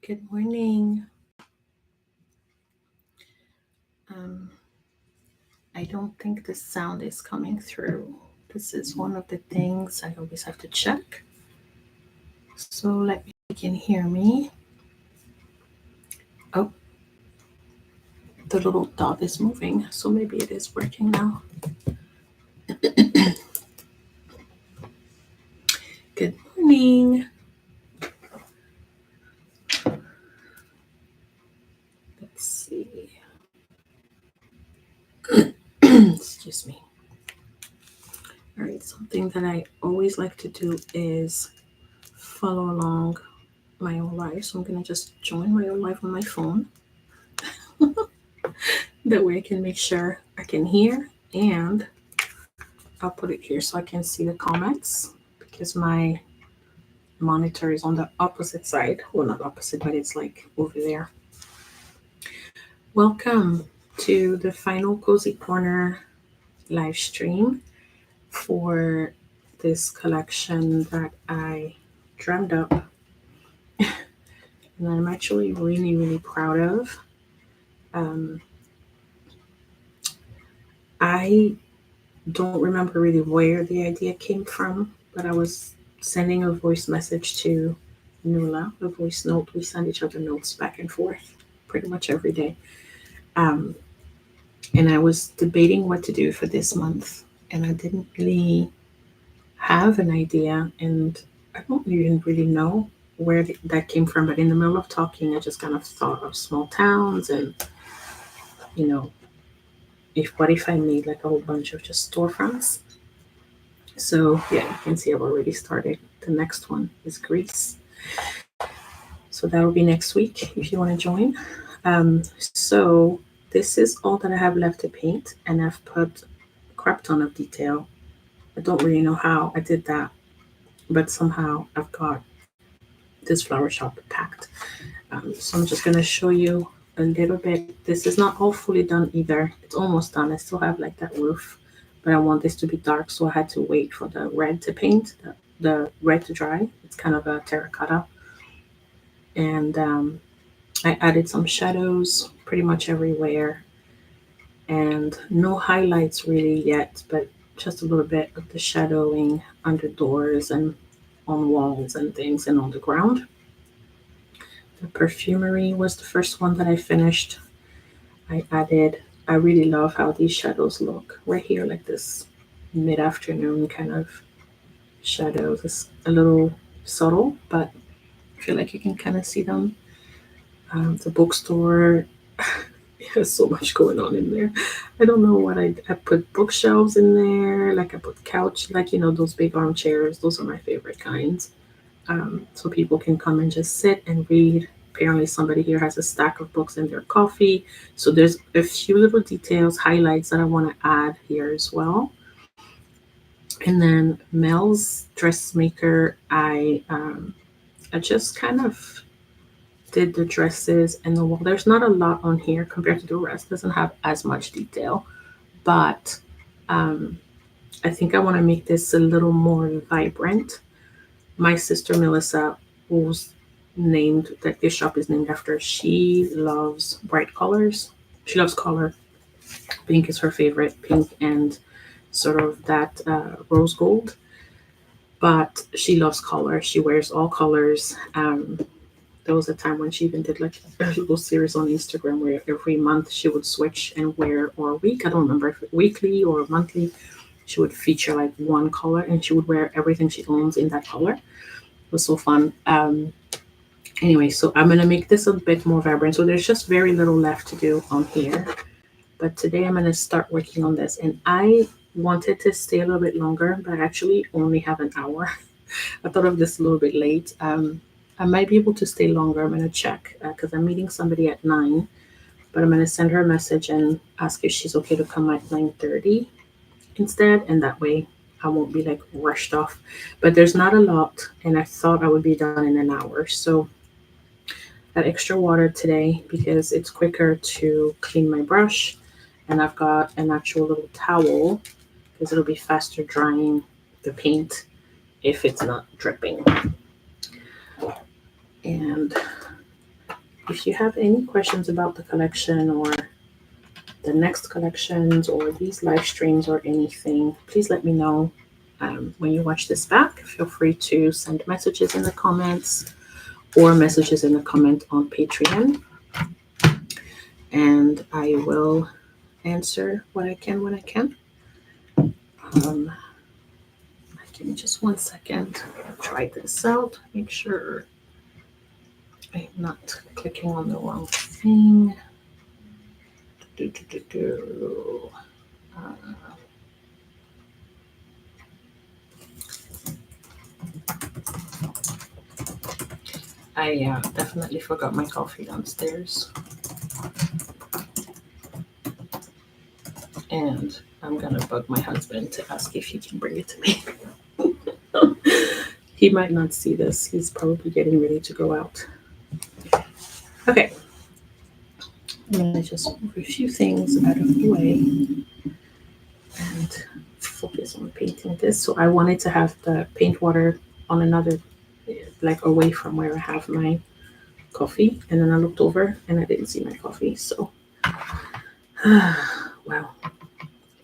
Good morning. Um, I don't think the sound is coming through. This is one of the things I always have to check. So let me know if you can hear me. Oh, the little dot is moving, so maybe it is working now. Good morning. Let's see. Excuse me. All right, something that I always like to do is follow along my own life. So I'm going to just join my own life on my phone. That way I can make sure I can hear, and I'll put it here so I can see the comments because my monitor is on the opposite side. Well, not opposite, but it's like over there. Welcome to the final Cozy Corner live stream for this collection that I dreamed up and I'm actually really, really proud of. Um, I don't remember really where the idea came from, but I was sending a voice message to Nula, a voice note. We send each other notes back and forth pretty much every day. Um, and I was debating what to do for this month, and I didn't really have an idea, and I don't even really know where that came from. But in the middle of talking, I just kind of thought of small towns, and you know, if what if I made like a whole bunch of just storefronts. So yeah, you can see I've already started. The next one is Greece. So that will be next week if you want to join. So this is all that I have left to paint, and I've put a crap ton of detail. I don't really know how I did that, but somehow I've got this flower shop packed. So I'm just gonna show you a little bit. This is not all fully done either. It's almost done. I still have like that roof, but I want this to be dark, so I had to wait for the red to paint, the red to dry. It's kind of a terracotta, and I added some shadows pretty much everywhere, and no highlights really yet, but just a little bit of the shadowing under doors and on walls and things and on the ground. The perfumery was the first one that I finished. I really love how these shadows look. Right here, like this mid afternoon kind of shadows. It's a little subtle, but I feel like you can kind of see them. The bookstore has so much going on in there. I don't know what I put bookshelves in there, like I put couch, like those big armchairs. Those are my favorite kinds. So people can come and just sit and read. Apparently, somebody here has a stack of books and their coffee. So there's a few little details, highlights that I want to add here as well. And then Mel's dressmaker, I just kind of did the dresses and the wall. There's not a lot on here compared to the rest. Doesn't have as much detail, but um, I think I want to make this a little more vibrant. My sister Melissa, who's named that this shop is named after, she loves bright colors. She loves color. Pink is her favorite. Pink and sort of that rose gold. But she loves color. She wears all colors. There was a time when she even did like a little series on Instagram where every month she would switch and wear, or a week, I don't remember if it weekly or monthly, she would feature like one color and she would wear everything she owns in that color. It was so fun. Anyway, so I'm gonna make this a bit more vibrant. So there's just very little left to do on here. But today I'm gonna start working on this. And I wanted to stay a little bit longer, but I actually only have an hour. I thought of this a little bit late. I might be able to stay longer. I'm gonna check because I'm meeting somebody at 9. But I'm gonna send her a message and ask if she's okay to come at 9:30 instead, and that way I won't be like rushed off. But there's not a lot, and I thought I would be done in an hour. So got extra water today because it's quicker to clean my brush, and I've got an actual little towel because it'll be faster drying the paint if it's not dripping. And if you have any questions about the collection or the next collections or these live streams or anything, please let me know. When you watch this back, feel free to send messages in the comments or messages in the comment on Patreon, and I will answer what I can when I can. Give me just 1 second. Try this out. Make sure I'm not clicking on the wrong thing. I definitely forgot my coffee downstairs. And I'm gonna bug my husband to ask if he can bring it to me. He might not see this. He's probably getting ready to go out. Okay. I'm gonna just move a few things out of the way and focus on painting this. So I wanted to have the paint water on another, like away from where I have my coffee. And then I looked over and I didn't see my coffee. So, well,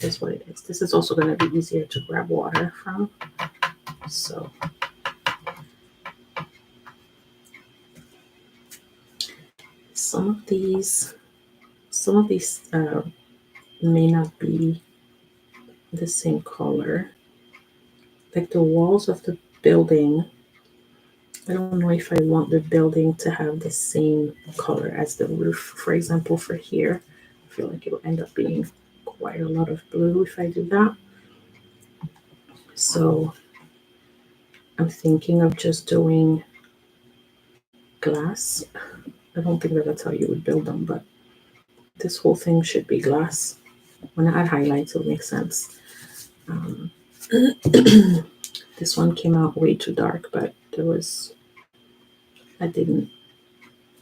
is what it is. This is also going to be easier to grab water from. So some of these may not be the same color. Like the walls of the building, I don't know if I want the building to have the same color as the roof. For example, for here, I feel like it'll end up being quite a lot of blue if I do that. So I'm thinking of just doing glass. I don't think that that's how you would build them, but this whole thing should be glass. When I add highlights, it'll make sense. This one came out way too dark, but I didn't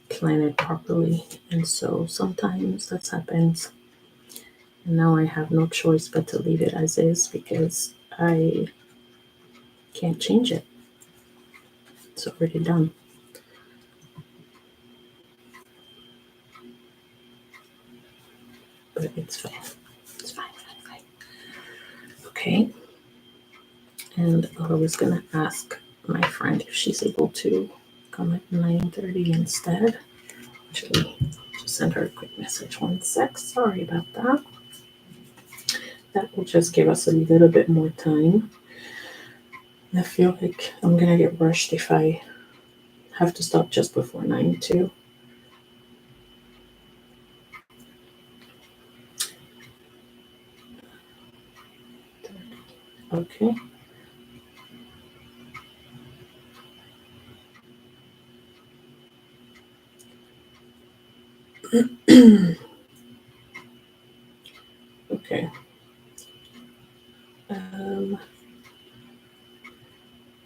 plan it properly, and so sometimes that happens. And now I have no choice but to leave it as is because I can't change it. It's already done. But it's fine. It's fine. Okay. And I was gonna ask my friend if she's able to come at 9:30 instead. Actually, just send her a quick message. 1 sec. Sorry about that. That will just give us a little bit more time. I feel like I'm gonna get rushed if I have to stop just before 9 too. Okay. Okay.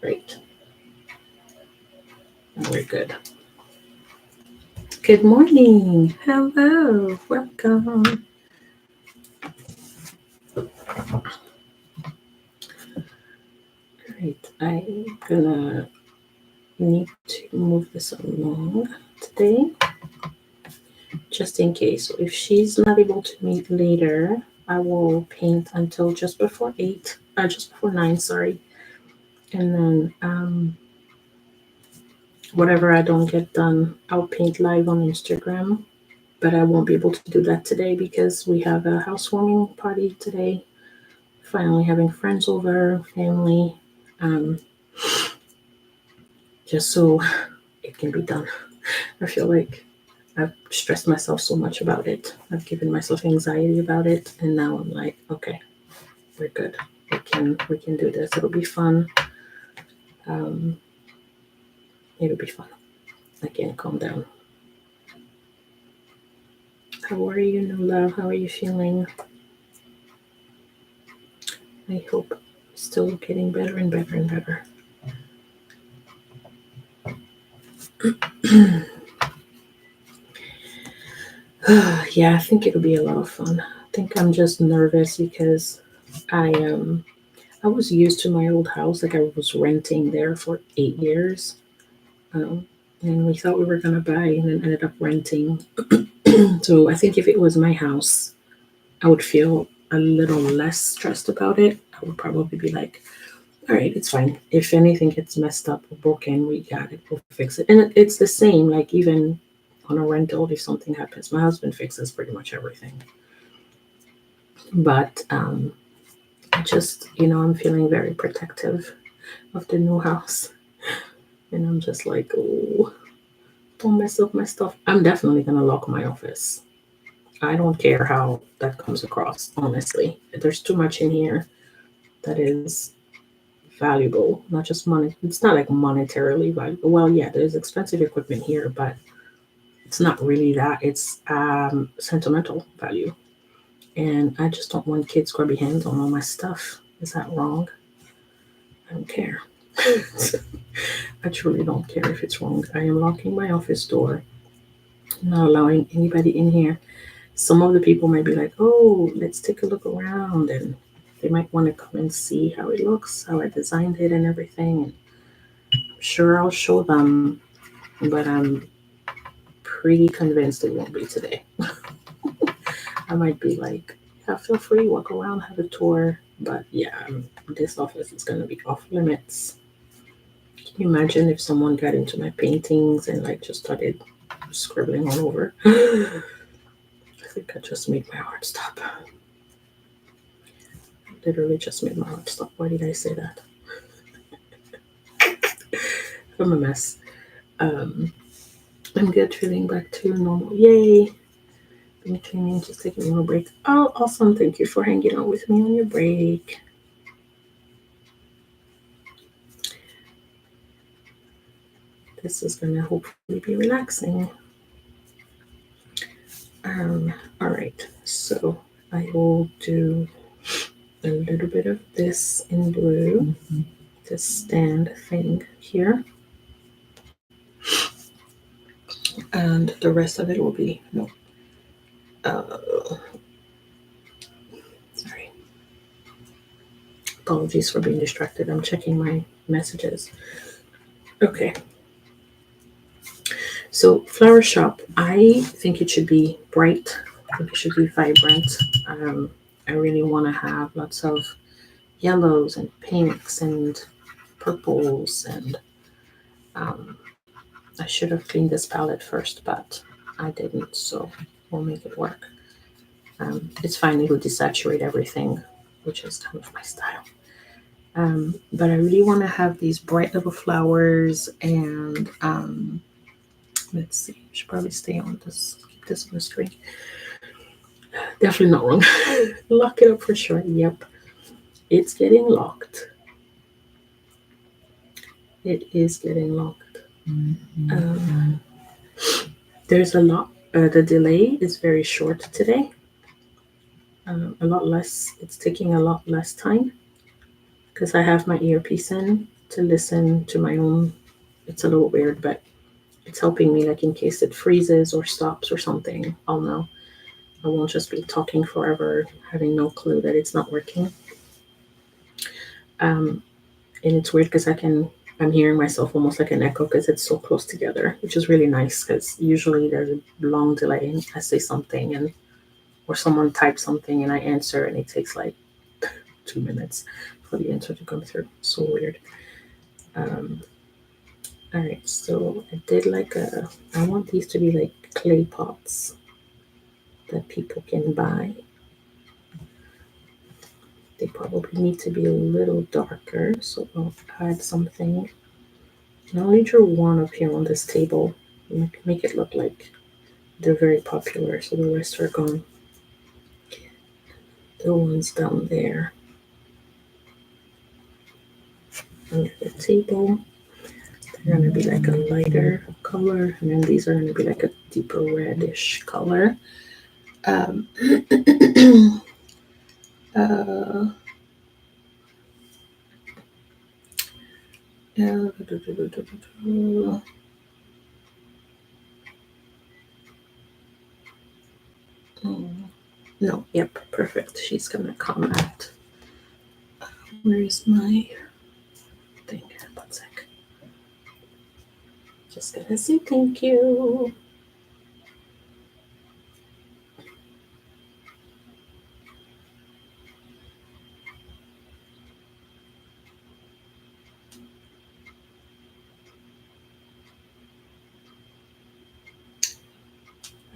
Great. Now we're good. Good morning. Hello. Welcome. Great. I'm gonna need to move this along today, just in case. So if she's not able to meet later, I will paint until just before 9, sorry. And then whatever I don't get done, I'll paint live on Instagram. But I won't be able to do that today because we have a housewarming party today. Finally having friends over, family, just so it can be done. I feel like I've stressed myself so much about it. I've given myself anxiety about it, and now I'm like, okay, we're good. We can do this. It'll be fun. It'll be fun. I can't calm down. How are you, Nula? How are you feeling? I hope still getting better and better and better. Yeah, I think it'll be a lot of fun. I think I'm just nervous because I was used to my old house. Like I was renting there for 8 years. and we thought we were gonna buy, and then ended up renting. So I think if it was my house, I would feel a little less stressed about it. I would probably be like, all right, it's fine. If anything gets messed up or broken, we got it. We'll fix it. And it's the same, like even on a rental, if something happens, my husband fixes pretty much everything. But I just, I'm feeling very protective of the new house. And I'm just like, oh, don't mess up my stuff. I'm definitely going to lock my office. I don't care how that comes across, honestly. There's too much in here that is valuable, not just money. It's not like monetarily valuable. Well, yeah, there's expensive equipment here, but it's not really that. It's sentimental value. And I just don't want kids grubby hands on all my stuff. Is that wrong? I don't care. I truly don't care if it's wrong. I am locking my office door, not allowing anybody in here. Some of the people might be like, oh, let's take a look around. And they might want to come and see how it looks, how I designed it and everything. And I'm sure I'll show them, but I'm pretty convinced it won't be today. I might be like, yeah, feel free, walk around, have a tour. But yeah, this office is going to be off limits. Can you imagine if someone got into my paintings and like just started scribbling all over? I think I just made my heart stop. Literally just made my heart stop. Why did I say that? I'm a mess. I'm good, feeling back to normal. Yay! Been training, just taking a little break. Oh, awesome. Thank you for hanging out with me on your break. This is going to hopefully be relaxing. All right. So I will do a little bit of this in blue, this stand thing here. And the rest of it will be, no. Sorry. Apologies for being distracted. I'm checking my messages. Okay. So flower shop, I think it should be bright. I think it should be vibrant. I really want to have lots of yellows and pinks and purples, and I should have cleaned this palette first, but I didn't, so we'll make it work. It's fine, it'll desaturate everything, which is kind of my style. But I really want to have these bright little flowers, and let's see, I should probably stay on this, keep this on the screen. Definitely not wrong. Lock it up for sure. Yep, it's getting locked. It is getting locked. There's a lot. The delay is very short today. A lot less. It's taking a lot less time because I have my earpiece in to listen to my own. It's a little weird, but it's helping me. Like in case it freezes or stops or something, I'll know. I won't just be talking forever, having no clue that it's not working. And it's weird because I'm hearing myself almost like an echo because it's so close together, which is really nice because usually there's a long delay. I say something or someone types something and I answer and it takes like 2 minutes for the answer to come through. So weird. All right, so I did I want these to be like clay pots that people can buy. They probably need to be a little darker, so I'll add something. And I'll only draw one up here on this table. Make it look like they're very popular, so the rest are gone. The ones down there under the table, they're going to be like a lighter color, and then these are going to be like a deeper reddish color. No, yep, perfect. She's going to come at. Where is my thing? One sec. Just gonna say thank you.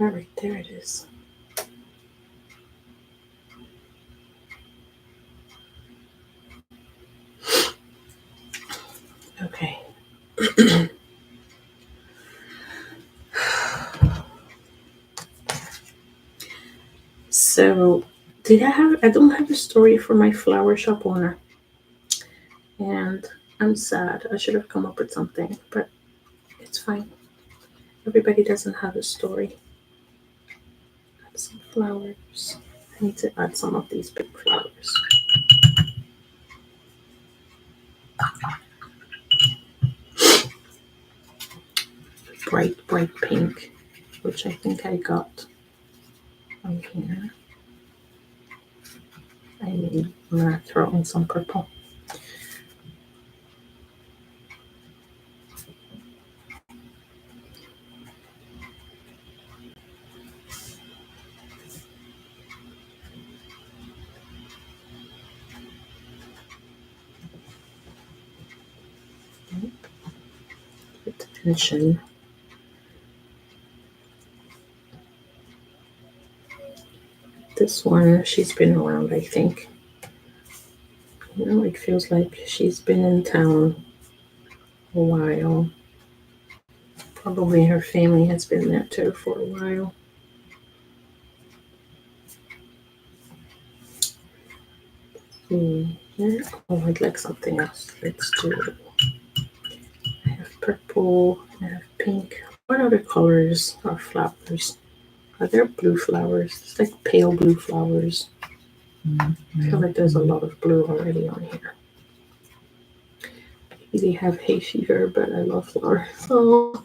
All right, there it is. Okay. So, I don't have a story for my flower shop owner. And I'm sad. I should have come up with something, but it's fine. Everybody doesn't have a story. Add some flowers. I need to add some of these big flowers. Bright, bright pink, which I think I got from here. I'm gonna throw in some purple. Attention. This one, she's been around, I think. You know, it feels like she's been in town a while. Probably her family has been there too for a while. Yeah. Oh, I'd like something else. Let's do. I have purple. I have pink. What other colors are flowers? Are there blue flowers? It's like pale blue flowers. I feel like there's a lot of blue already on here. They have hay fever, but I love flowers. Oh,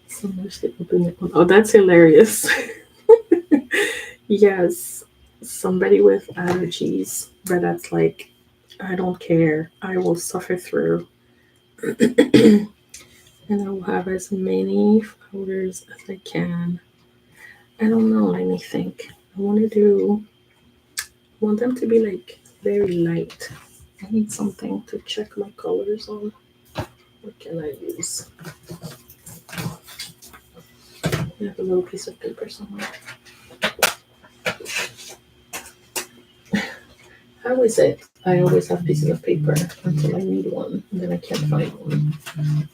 so much to open it. Oh, that's hilarious. Yes, somebody with allergies, but that's like, I don't care. I will suffer through. And I will have as many flowers as I can. I don't know, let me think. I want them to be like very light. I need something to check my colors on. What can I use? I have a little piece of paper somewhere. How is it? I always have pieces of paper until I need one, and then I can't find one.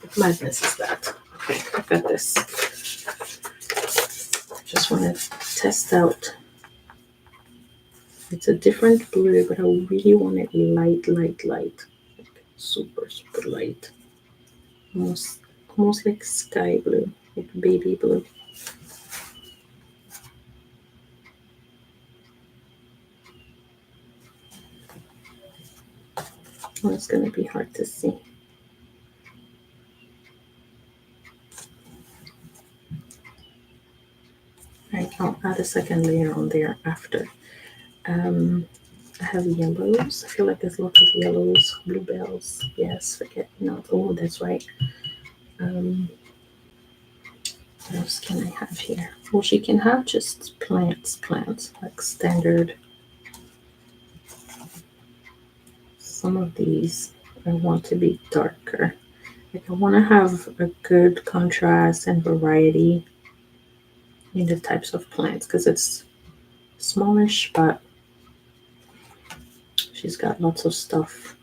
What madness is that? Okay, I got this. Just want to test out. It's a different blue, but I really want it light, light, light. Like super, super light. Almost like sky blue, like baby blue. Oh, it's gonna be hard to see. Right, I'll add a second layer on there after. I have yellows. I feel like there's lots of yellows. Bluebells. Yes, forget not. Oh, that's right. What else can I have here? Well, she can have just plants, like standard. Some of these I want to be darker. Like I want to have a good contrast and variety in the types of plants because it's smallish, but she's got lots of stuff.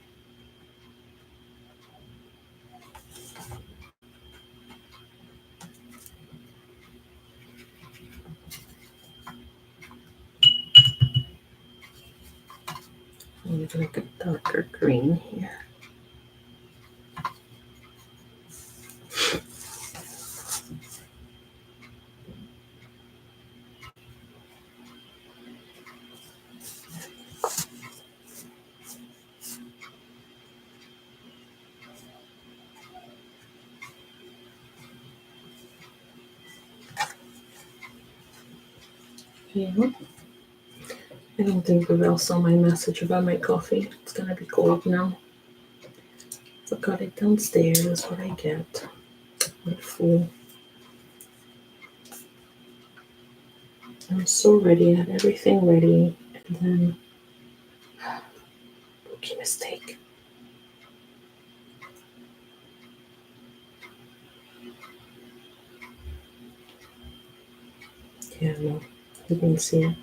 Maybe like a darker green here. Yeah. I don't think Ravel saw my message about my coffee. It's gonna be cold now. Forgot it downstairs. What I get. full. I'm so ready. I had everything ready. And then, rookie mistake. Yeah, no, you didn't see it.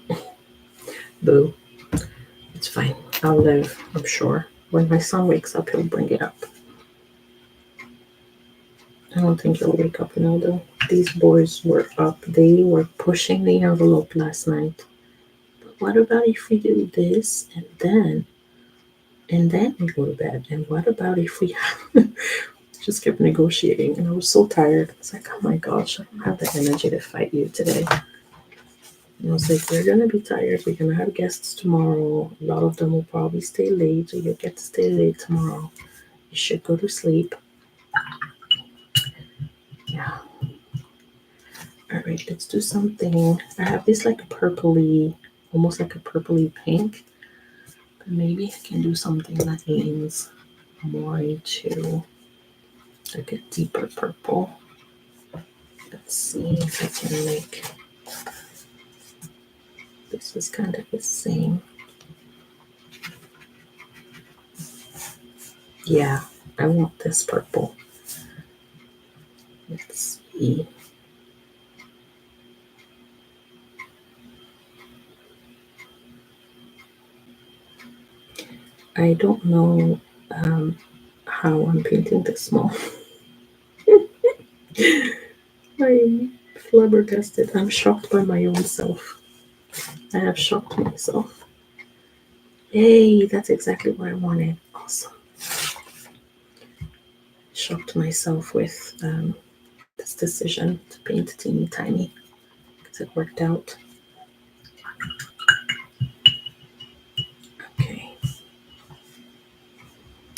Boo. It's fine. I'll live, I'm sure. When my son wakes up, he'll bring it up. I don't think he'll wake up now, though. These boys were up. They were pushing the envelope last night. But what about if we do this and then we go to bed? And what about if we just kept negotiating? And I was so tired. I was like, oh my gosh, I don't have the energy to fight you today. And I was like, we're gonna be tired. We're gonna have guests tomorrow. A lot of them will probably stay late, so you'll get to stay late tomorrow. You should go to sleep. Yeah. All right, let's do something. I have this like purpley, almost like a purpley pink. But maybe I can do something that leans more into like a deeper purple. Let's see if I can make this is kind of the same. Yeah, I want this purple. Let's see. I don't know how I'm painting this small. I'm flabbergasted. I'm shocked by my own self. I have shocked myself. Yay, that's exactly what I wanted. Awesome. Shocked myself with this decision to paint teeny tiny because it worked out. Okay.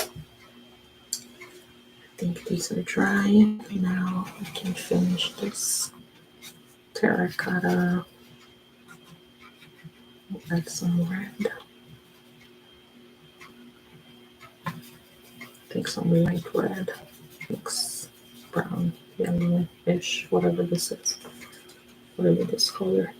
I think these are dry. Now I can finish this terracotta. Add some red. I think some light red. Looks brown, yellowish, whatever this is. Whatever this color.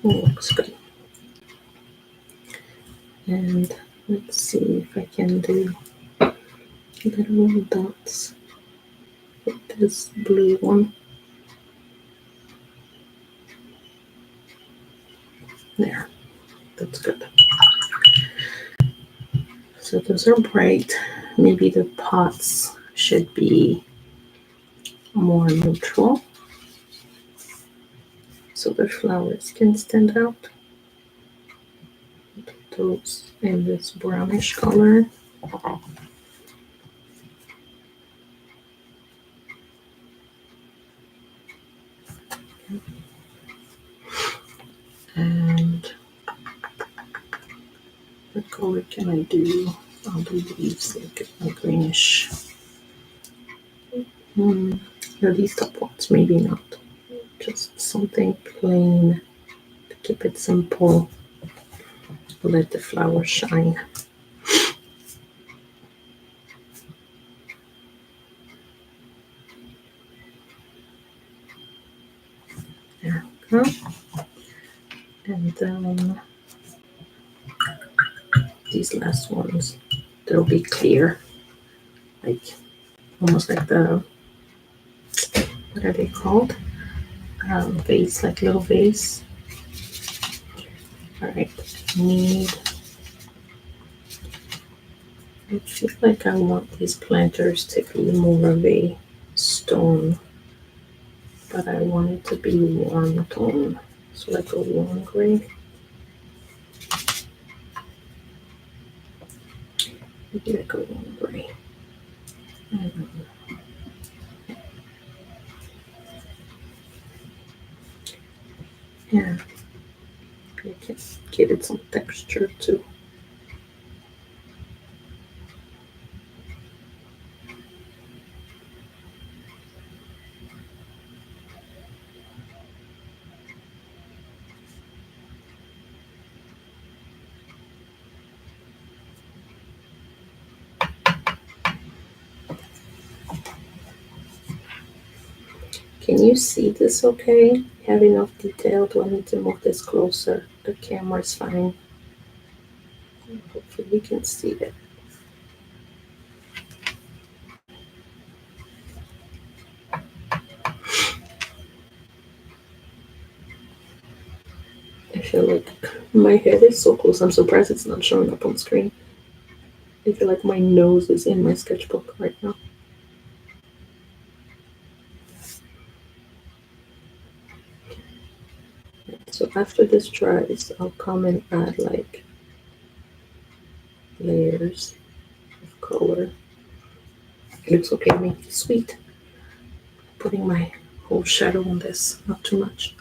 Looks good. And let's see if I can do little dots with this blue one. There, that's good. So those are bright. Maybe the pots should be more neutral so the flowers can stand out. Those in this brownish color. And what color can I do? I'll do these like a greenish. No, these top ones, maybe not. Just something plain to keep it simple. Let the flower shine. There we go. And then these last ones, they'll be clear, like almost like what are they called? Vase, like little vase. All right, need. I feel like I want these planters to be more of a stone, but I want it to be warm tone, so like a warm gray. Maybe like a warm gray. Mm, yeah, I can give it some texture too. Can you see this okay? Have enough detail? Do I need to move this closer? The camera's fine. Hopefully you can see it. I feel like my head is so close. I'm surprised it's not showing up on screen. I feel like my nose is in my sketchbook right now. So after this dries, I'll come and add like layers of color. It looks okay to me. Sweet. Putting my whole shadow on this, not too much.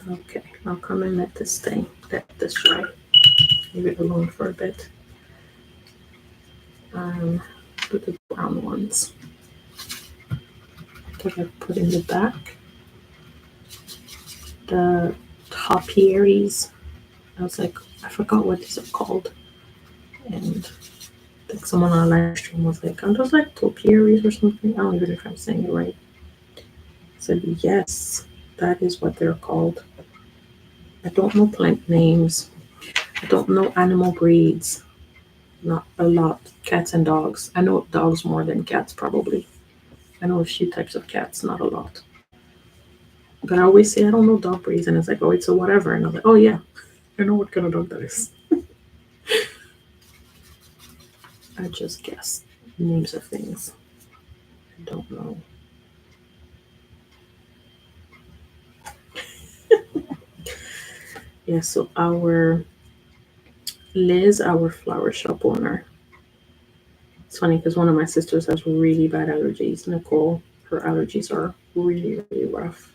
Okay, I'll come and let this dry. Leave it alone for a bit. Put the brown ones that I put in the back. The topiaries. I was like, I forgot what these are called. And I think someone on a live stream was like, aren't those like topiaries or something? I don't even know if I'm saying it right. I said, yes, that is what they're called. I don't know plant names. I don't know animal breeds. Not a lot. Cats and dogs. I know dogs more than cats, probably. I know a few types of cats, not a lot. But I always say I don't know dog breeds, and it's like, oh, it's a whatever. And I'm like, oh, yeah, I know what kind of dog that is. I just guess names of things. I don't know. Yeah, so our Liz, our flower shop owner, it's funny because one of my sisters has really bad allergies. Nicole, her allergies are really, really rough.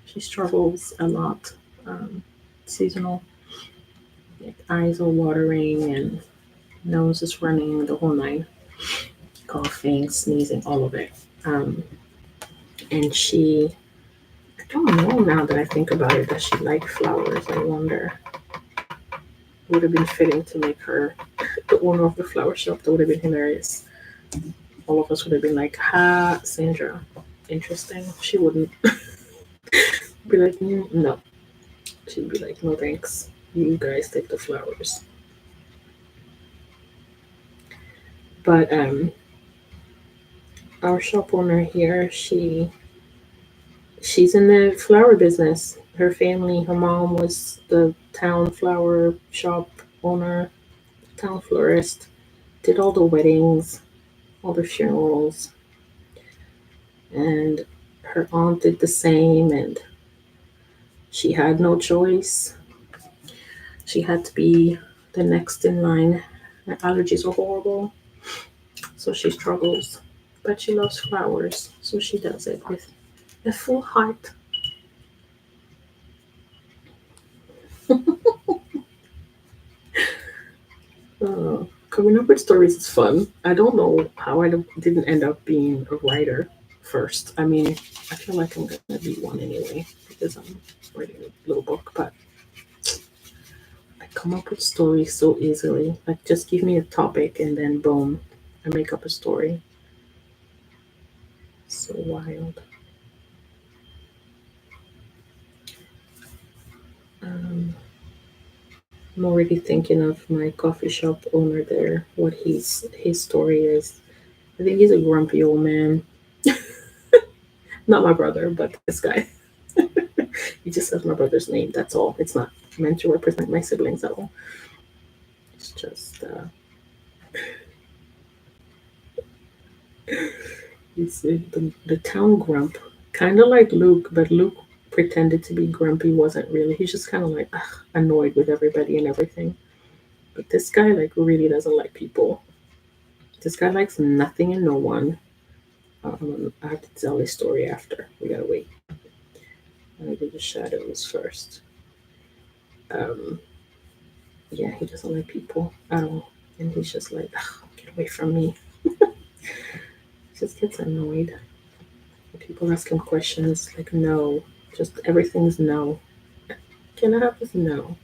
She struggles a lot. Seasonal, like eyes are watering and nose is running, the whole nine, coughing, sneezing, all of it. And she, I don't know now that I think about it that she liked flowers. I wonder. It would have been fitting to make her the owner of the flower shop. That would have been hilarious. All of us would have been like, ha, Sandra, interesting. She wouldn't be like, no. She'd be like, no thanks. You guys take the flowers. But our shop owner here, she's in the flower business. Her family, her mom was the town flower shop owner, town florist, did all the weddings, all the funerals, and her aunt did the same, and she had no choice. She had to be the next in line. Her allergies are horrible, so she struggles. But she loves flowers, so she does it with a full heart. Coming up with stories is fun. I don't know how I didn't end up being a writer first. I mean, I feel like I'm gonna be one anyway because I'm writing a little book, but I come up with stories so easily. Like, just give me a topic and then boom, I make up a story. So wild. Um, I'm already thinking of my coffee shop owner there, what his story is. I think he's a grumpy old man. Not my brother, but this guy. He just says my brother's name. That's all. It's not meant to represent my siblings at all. It's just he's the town grump, kind of like Luke, but Luke pretended to be grumpy. Wasn't really. He's just kind of like annoyed with everybody and everything. But this guy like really doesn't like people. This guy likes nothing and no one. I have to tell this story after. We gotta wait. Let me do the shadows first. Um, yeah, he doesn't like people at all, and he's just like, get away from me. He just gets annoyed. People ask him questions like, no, just everything's no. Can I have this? No.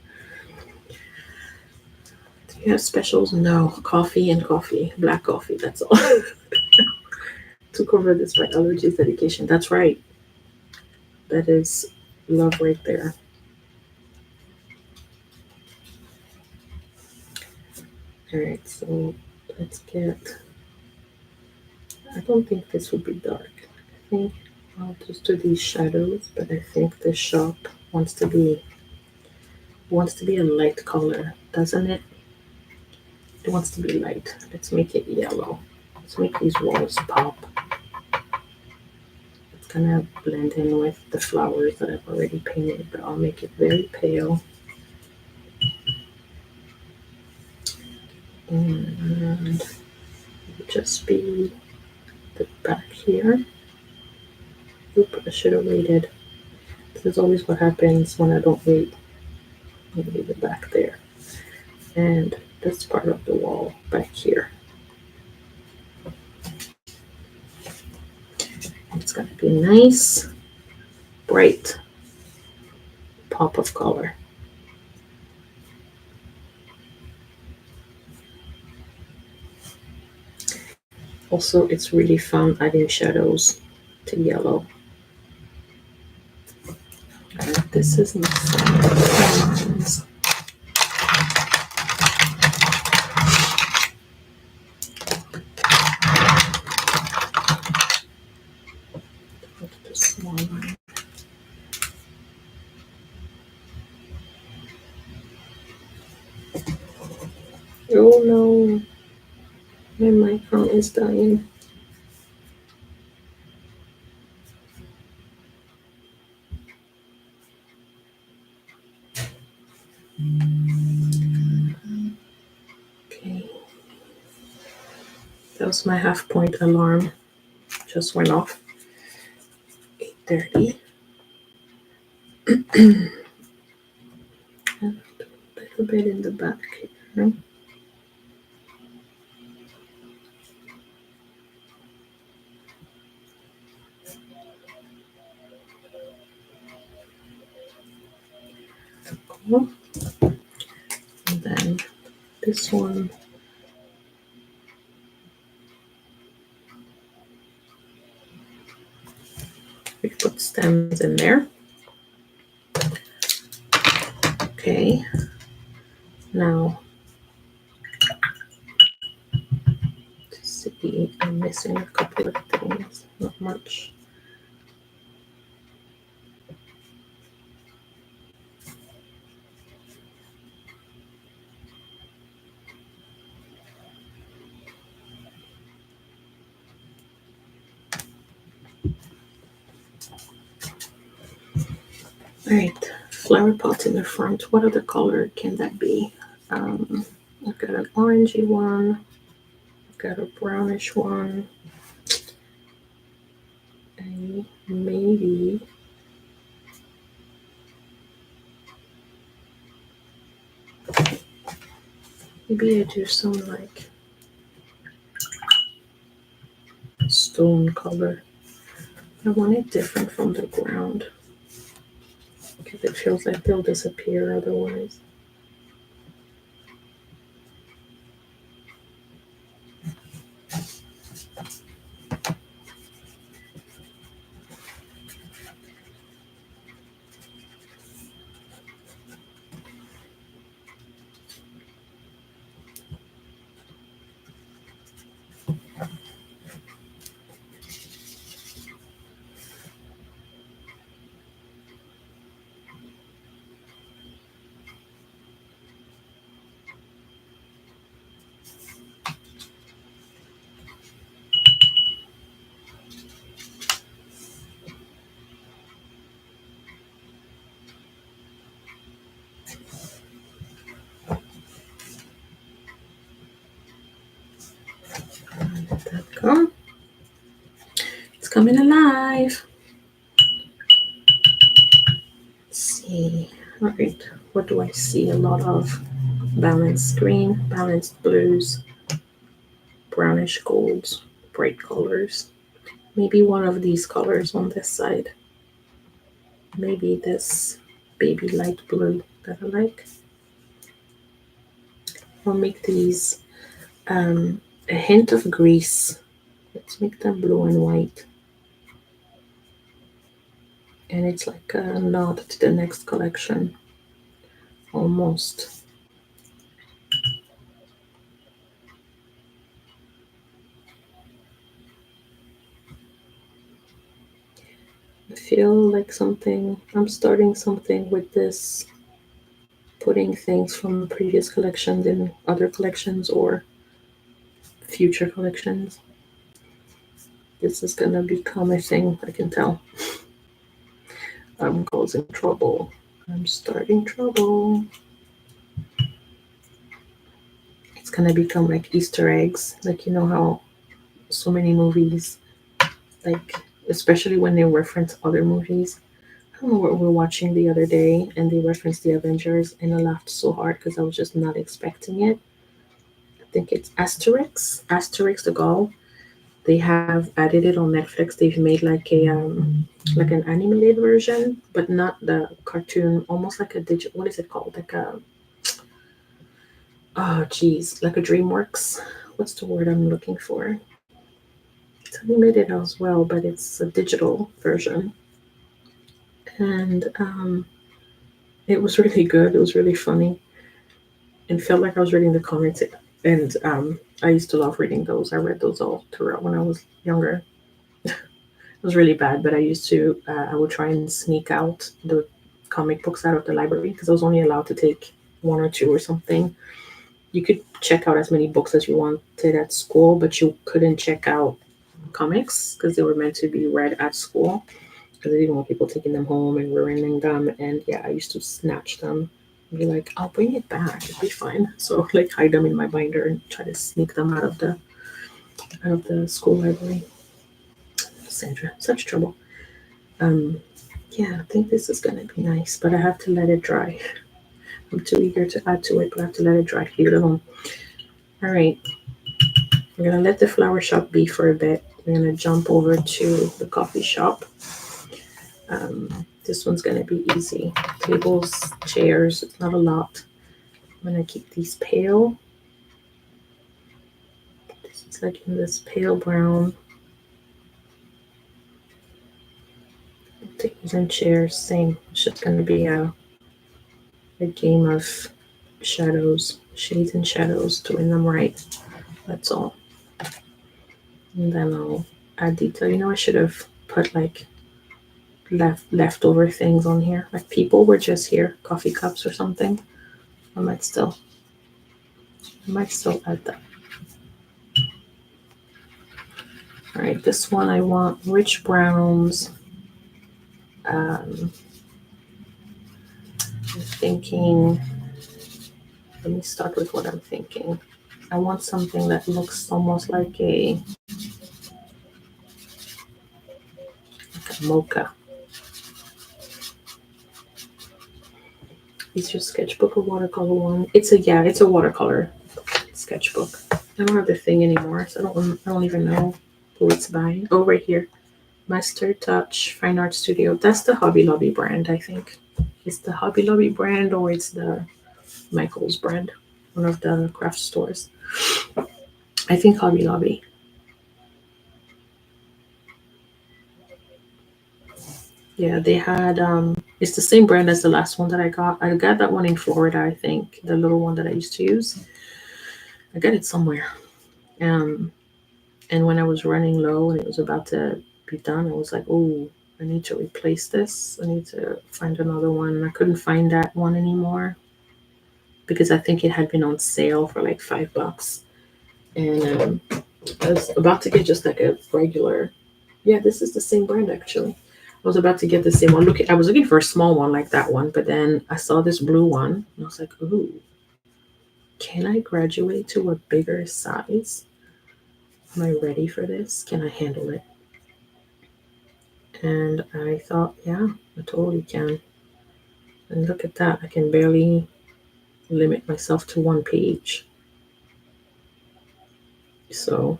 Do you have specials? No. Coffee and coffee, black coffee. That's all. To cover this by allergies dedication. That's right. That is love right there. All right, so let's get. I don't think this would be dark. I think I'll just do these shadows, but I think the shop wants to be a light color, doesn't it? It wants to be light. Let's make it yellow. Let's make these walls pop. It's gonna blend in with the flowers that I've already painted, but I'll make it very pale. And just be the back here. Oop, I should have waited. This is always what happens when I don't wait. I'm gonna leave it back there. And this part of the wall back here. It's gonna be a nice, bright pop of color. Also, it's really fun adding shadows to yellow. And this is my friends. The small line. Oh no, my microphone is dying. Okay, that was my half point alarm. Just went off. 8:30. A little bit in the back here. Cool. And then this one. We put stems in there. Okay. Now, to see, I'm missing a couple of things. Not much. All right, flower pot in the front. What other color can that be? I've got an orangey one. I've got a brownish one. And maybe I do some like stone color. I want it different from the ground because it feels like they'll disappear otherwise. come. It's coming alive. Let's see. All right. What do I see? A lot of balanced green, balanced blues, brownish golds, bright colors. Maybe one of these colors on this side. Maybe this baby light blue that I like. I'll make these a hint of grease. Let's make them blue and white. And it's like a nod to the next collection. Almost. I feel like I'm starting something with this, putting things from previous collections in other collections or future collections. This is gonna become a thing, I can tell. I'm causing trouble. I'm starting trouble. It's gonna become like Easter eggs. Like, you know how so many movies, like, especially when they reference other movies. I don't know what we were watching the other day and they referenced the Avengers and I laughed so hard because I was just not expecting it. I think it's Asterix the Gaul. They have added it on Netflix. They've made like an animated version, but not the cartoon, almost like a digital, what is it called? Like a, oh geez, like a DreamWorks. What's the word I'm looking for? It's animated as well, but it's a digital version. And it was really good. It was really funny and felt like I was reading the comics. And I used to love reading those. I read those all throughout when I was younger. It was really bad, but I would try and sneak out the comic books out of the library because I was only allowed to take one or two or something. You could check out as many books as you wanted at school, but you couldn't check out comics because they were meant to be read at school because they didn't want people taking them home and ruining them. And yeah, I used to snatch them and be like, I'll bring it back. It'll be fine. So like hide them in my binder and try to sneak them out of the school library. Sandra, such trouble. Um, yeah, I think this is gonna be nice, but I have to let it dry. I'm too eager to add to it, but I have to let it dry. Leave it alone. All right, we're gonna let the flower shop be for a bit. We're gonna jump over to the coffee shop. This one's gonna be easy. Tables, chairs, it's not a lot. I'm gonna keep these pale. This is like in this pale brown. Tables and chairs, same. It's just gonna be a game of shadows, shades and shadows, doing them right. That's all. And then I'll add detail. You know, I should have put like leftover things on here. Like people were just here, coffee cups or something. I might still add that. All right, this one I want rich browns. I'm thinking, let me start with what I'm thinking. I want something that looks almost like a mocha. Is your sketchbook a watercolor one? It's a watercolor sketchbook. I don't have the thing anymore, so I don't even know who it's by. Oh, right here. Master Touch Fine Art Studio. That's the Hobby Lobby brand, I think. It's the Hobby Lobby brand or it's the Michaels brand, one of the craft stores. I think Hobby Lobby. Yeah, they had it's the same brand as the last one that I got. I got that one in Florida, I think. The little one that I used to use. I got it somewhere. Um and when I was running low and it was about to be done, I was like, oh, I need to replace this. I need to find another one. I couldn't find that one anymore because I think it had been on sale for like $5. And I was about to get just like a regular. Yeah, this is the same brand actually. I was about to get the same one. I was looking for a small one like that one, but then I saw this blue one and I was like, ooh, can I graduate to a bigger size? Am I ready for this? Can I handle it? And I thought, yeah, I totally can. And look at that. I can barely limit myself to one page. So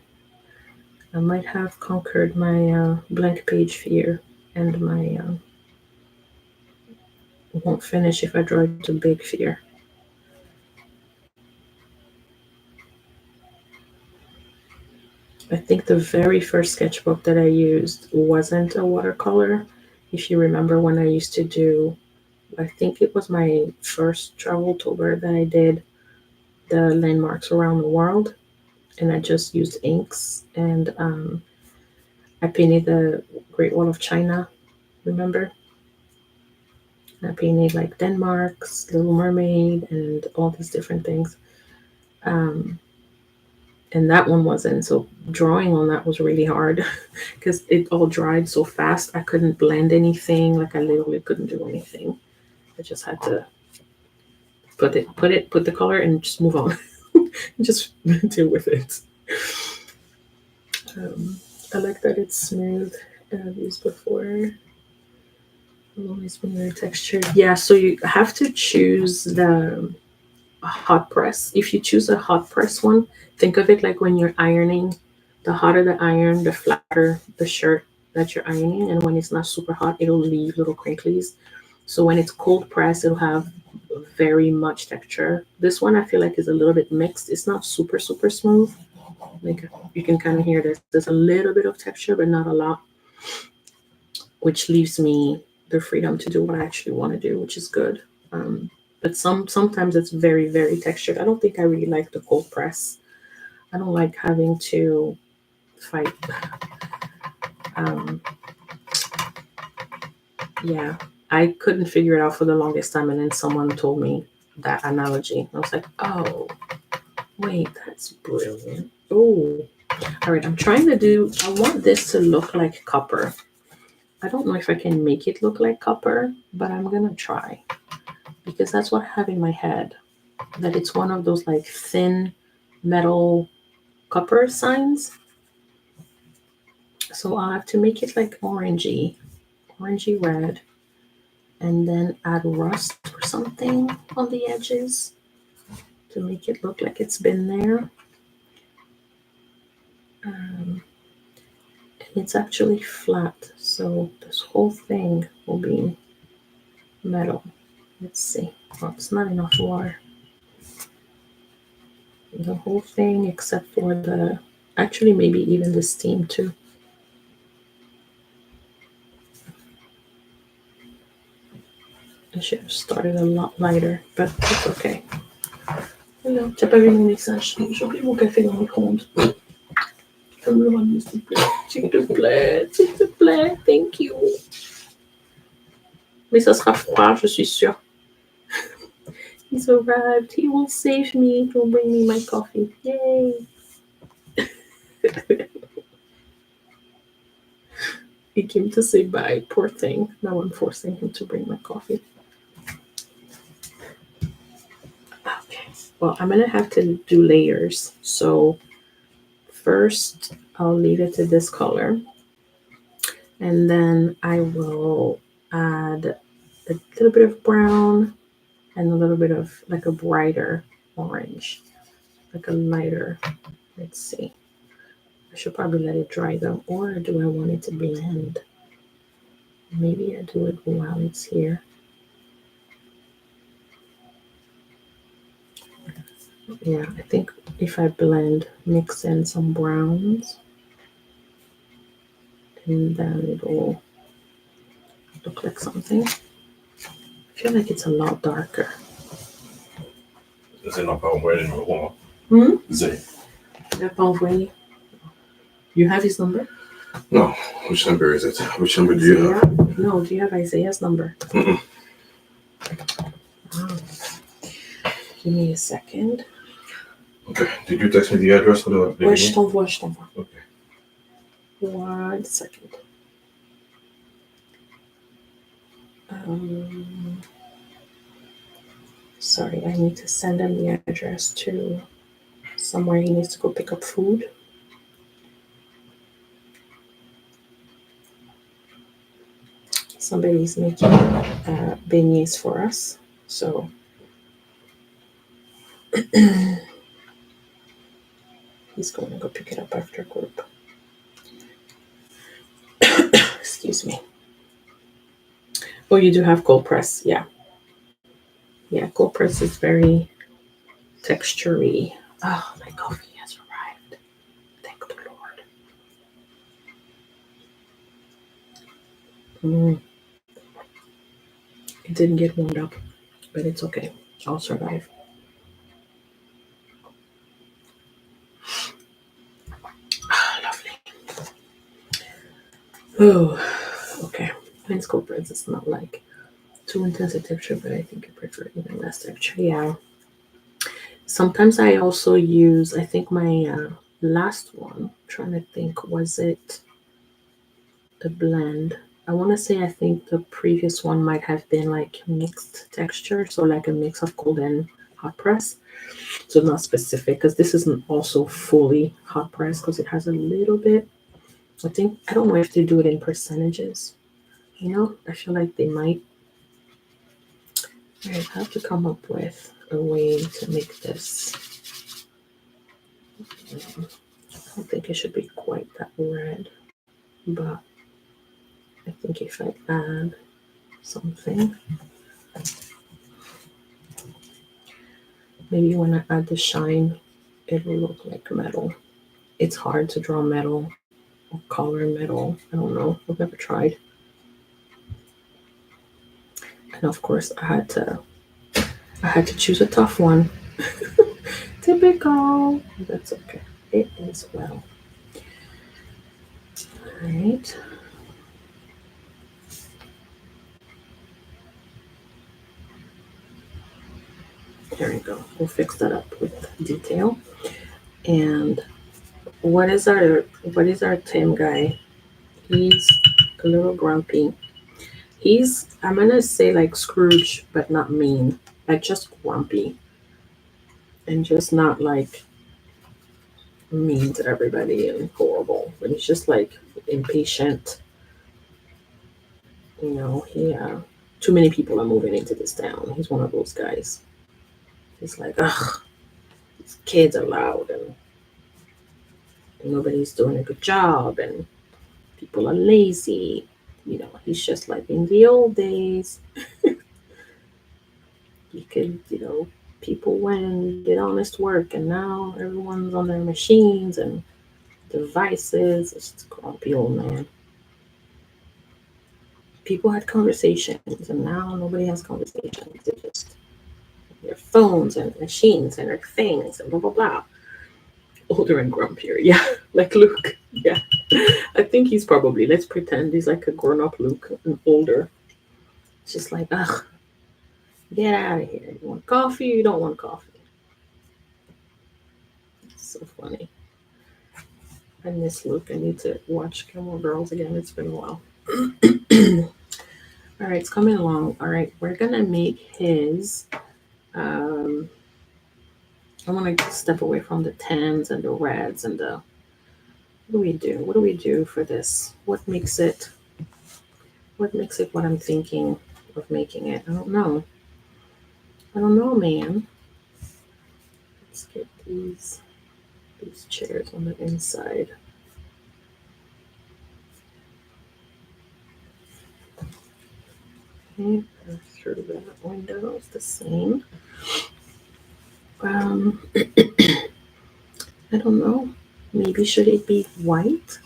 I might have conquered my blank page fear and my won't finish if I draw it to big fear. I think the very first sketchbook that I used wasn't a watercolor. If you remember when I used to do, I think it was my first travel tour that I did the landmarks around the world, and I just used inks and I painted the Great Wall of China, remember? I painted like Denmark's Little Mermaid and all these different things. Um, and that one wasn't. So drawing on that was really hard because it all dried so fast. I couldn't blend anything. Like I literally couldn't do anything. I just had to put the color and just move on. Just deal with it. I like that it's smooth. I've used before. Always been very textured. Yeah, so you have to choose the hot press. If you choose a hot press one, think of it like when you're ironing. The hotter the iron, the flatter the shirt that you're ironing. And when it's not super hot, it'll leave little crinklies. So when it's cold press, it'll have very much texture. This one I feel like is a little bit mixed. It's not super, super smooth. Like you can kind of hear this. There's a little bit of texture, but not a lot, which leaves me the freedom to do what I actually want to do, which is good. But sometimes it's very, very textured. I don't think I really like the cold press. I don't like having to fight. Um, yeah, I couldn't figure it out for the longest time, and then someone told me that analogy. I was like, oh, wait, that's brilliant. Oh, all right. I'm trying to do. I want this to look like copper. I don't know if I can make it look like copper, but I'm gonna try because that's what I have in my head. That it's one of those like thin metal copper signs. So I'll have to make it like orangey red, and then add rust or something on the edges to make it look like it's been there. And it's actually flat, so this whole thing will be metal. Let's see. Oh, it's not enough water. The whole thing except for the, actually maybe even the steam too. I should have started a lot lighter, but it's okay. Regarde, tu n'as pas vu mon message. J'ai oublié mon café dans le micro-ondes. Tu peux me le ramener, s'il te plaît. S'il te plaît, s'il te plaît. Thank you. Mais ça sera froid, je suis sûre. He's arrived. He will save me. He'll bring me my coffee. Yay. He came to say bye. Poor thing. Now I'm forcing him to bring my coffee. Okay. Well, I'm going to have to do layers. So first, I'll leave it to this color. And then I will add a little bit of brown and a little bit of like a brighter orange, like a lighter. Let's see. I should probably let it dry though, or do I want it to blend? Maybe I do it while it's here. Yeah, I think if I blend, mix in some browns, and then it will look like something. I feel like it's a lot darker. Zé n'a pas envoyé le numéro. Zé. Il n'a pas envoyé. You have his number? No. Which number is it? Which number do you have? No, do you have Isaiah's number? Mm-mm. Wow. Give me a second. Okay. Did you text me the address for the Ouais, je t'envoie. Okay. 1 second. Sorry, I need to send him the address to somewhere he needs to go pick up food. Somebody's making beignets for us. So he's going to go pick it up after group. Excuse me. Oh, you do have cold press. Yeah. Yeah, cold press is very textury. Oh, my coffee has arrived. Thank the Lord. It didn't get warmed up, but it's okay. I'll survive. Lovely. Oh, okay. Mine's cold press. It's not like too intense a texture, but I think I prefer even less texture. Yeah. Sometimes I also use, I think my last one, I'm trying to think, was it the blend? I want to say I think the previous one might have been like mixed texture, so like a mix of cold and hot press. So not specific, because this isn't also fully hot press, because it has a little bit. I don't know if they do it in percentages. I feel like they might. I have to come up with a way to make this. I don't think it should be quite that red, but I think if I add something, maybe when I add the shine, it will look like metal. It's hard to draw metal or color metal. I don't know. I've never tried. And of course, I had to choose a tough one. Typical. That's okay. It is well. All right. There we go. We'll fix that up with detail. And what is our Tim guy? He's a little grumpy. I'm gonna say like Scrooge, but not mean. Like just grumpy. And just not like mean to everybody and horrible. But he's just like impatient. He too many people are moving into this town. He's one of those guys. He's like, ugh, these kids are loud and nobody's doing a good job and people are lazy. He's just like in the old days. You could, people went and did honest work, and now everyone's on their machines and devices. It's just a grumpy old man. People had conversations, and now nobody has conversations. They just their phones and machines and their things and blah blah blah. Older and grumpier, yeah, like Luke. Yeah, I think he's probably. Let's pretend he's like a grown-up Luke and older. It's just like, ugh, get out of here. You want coffee? You don't want coffee. It's so funny. I miss Luke. I need to watch Gilmore Girls again. It's been a while. All right, it's coming along. All right, we're gonna make his. I want to step away from the tans and the reds and the. What do we do? What do we do for this? What makes it? What makes it what I'm thinking of making it? I don't know. I don't know, man. Let's get these chairs on the inside. Okay, through that window is the same. I don't know. Maybe should it be white?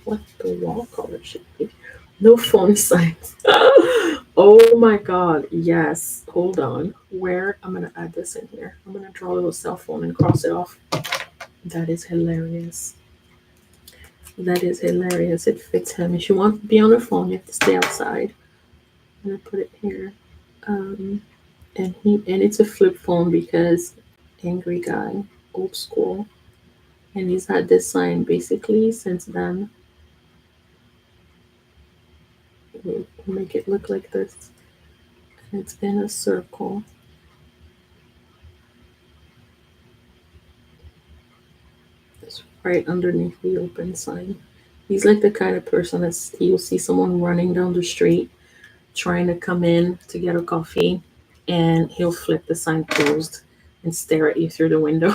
What the wall color should be? No phone signs. Oh my god, yes. Hold on. I'm gonna add this in here. I'm gonna draw a little cell phone and cross it off. That is hilarious. That is hilarious. It fits him. If you want to be on the phone, you have to stay outside. I'm gonna put it here. And it's a flip phone because angry guy, old school. And he's had this sign basically since then. We'll make it look like this. And it's in a circle. It's right underneath the open sign. He's like the kind of person you'll see someone running down the street trying to come in to get a coffee, and he'll flip the sign closed and stare at you through the window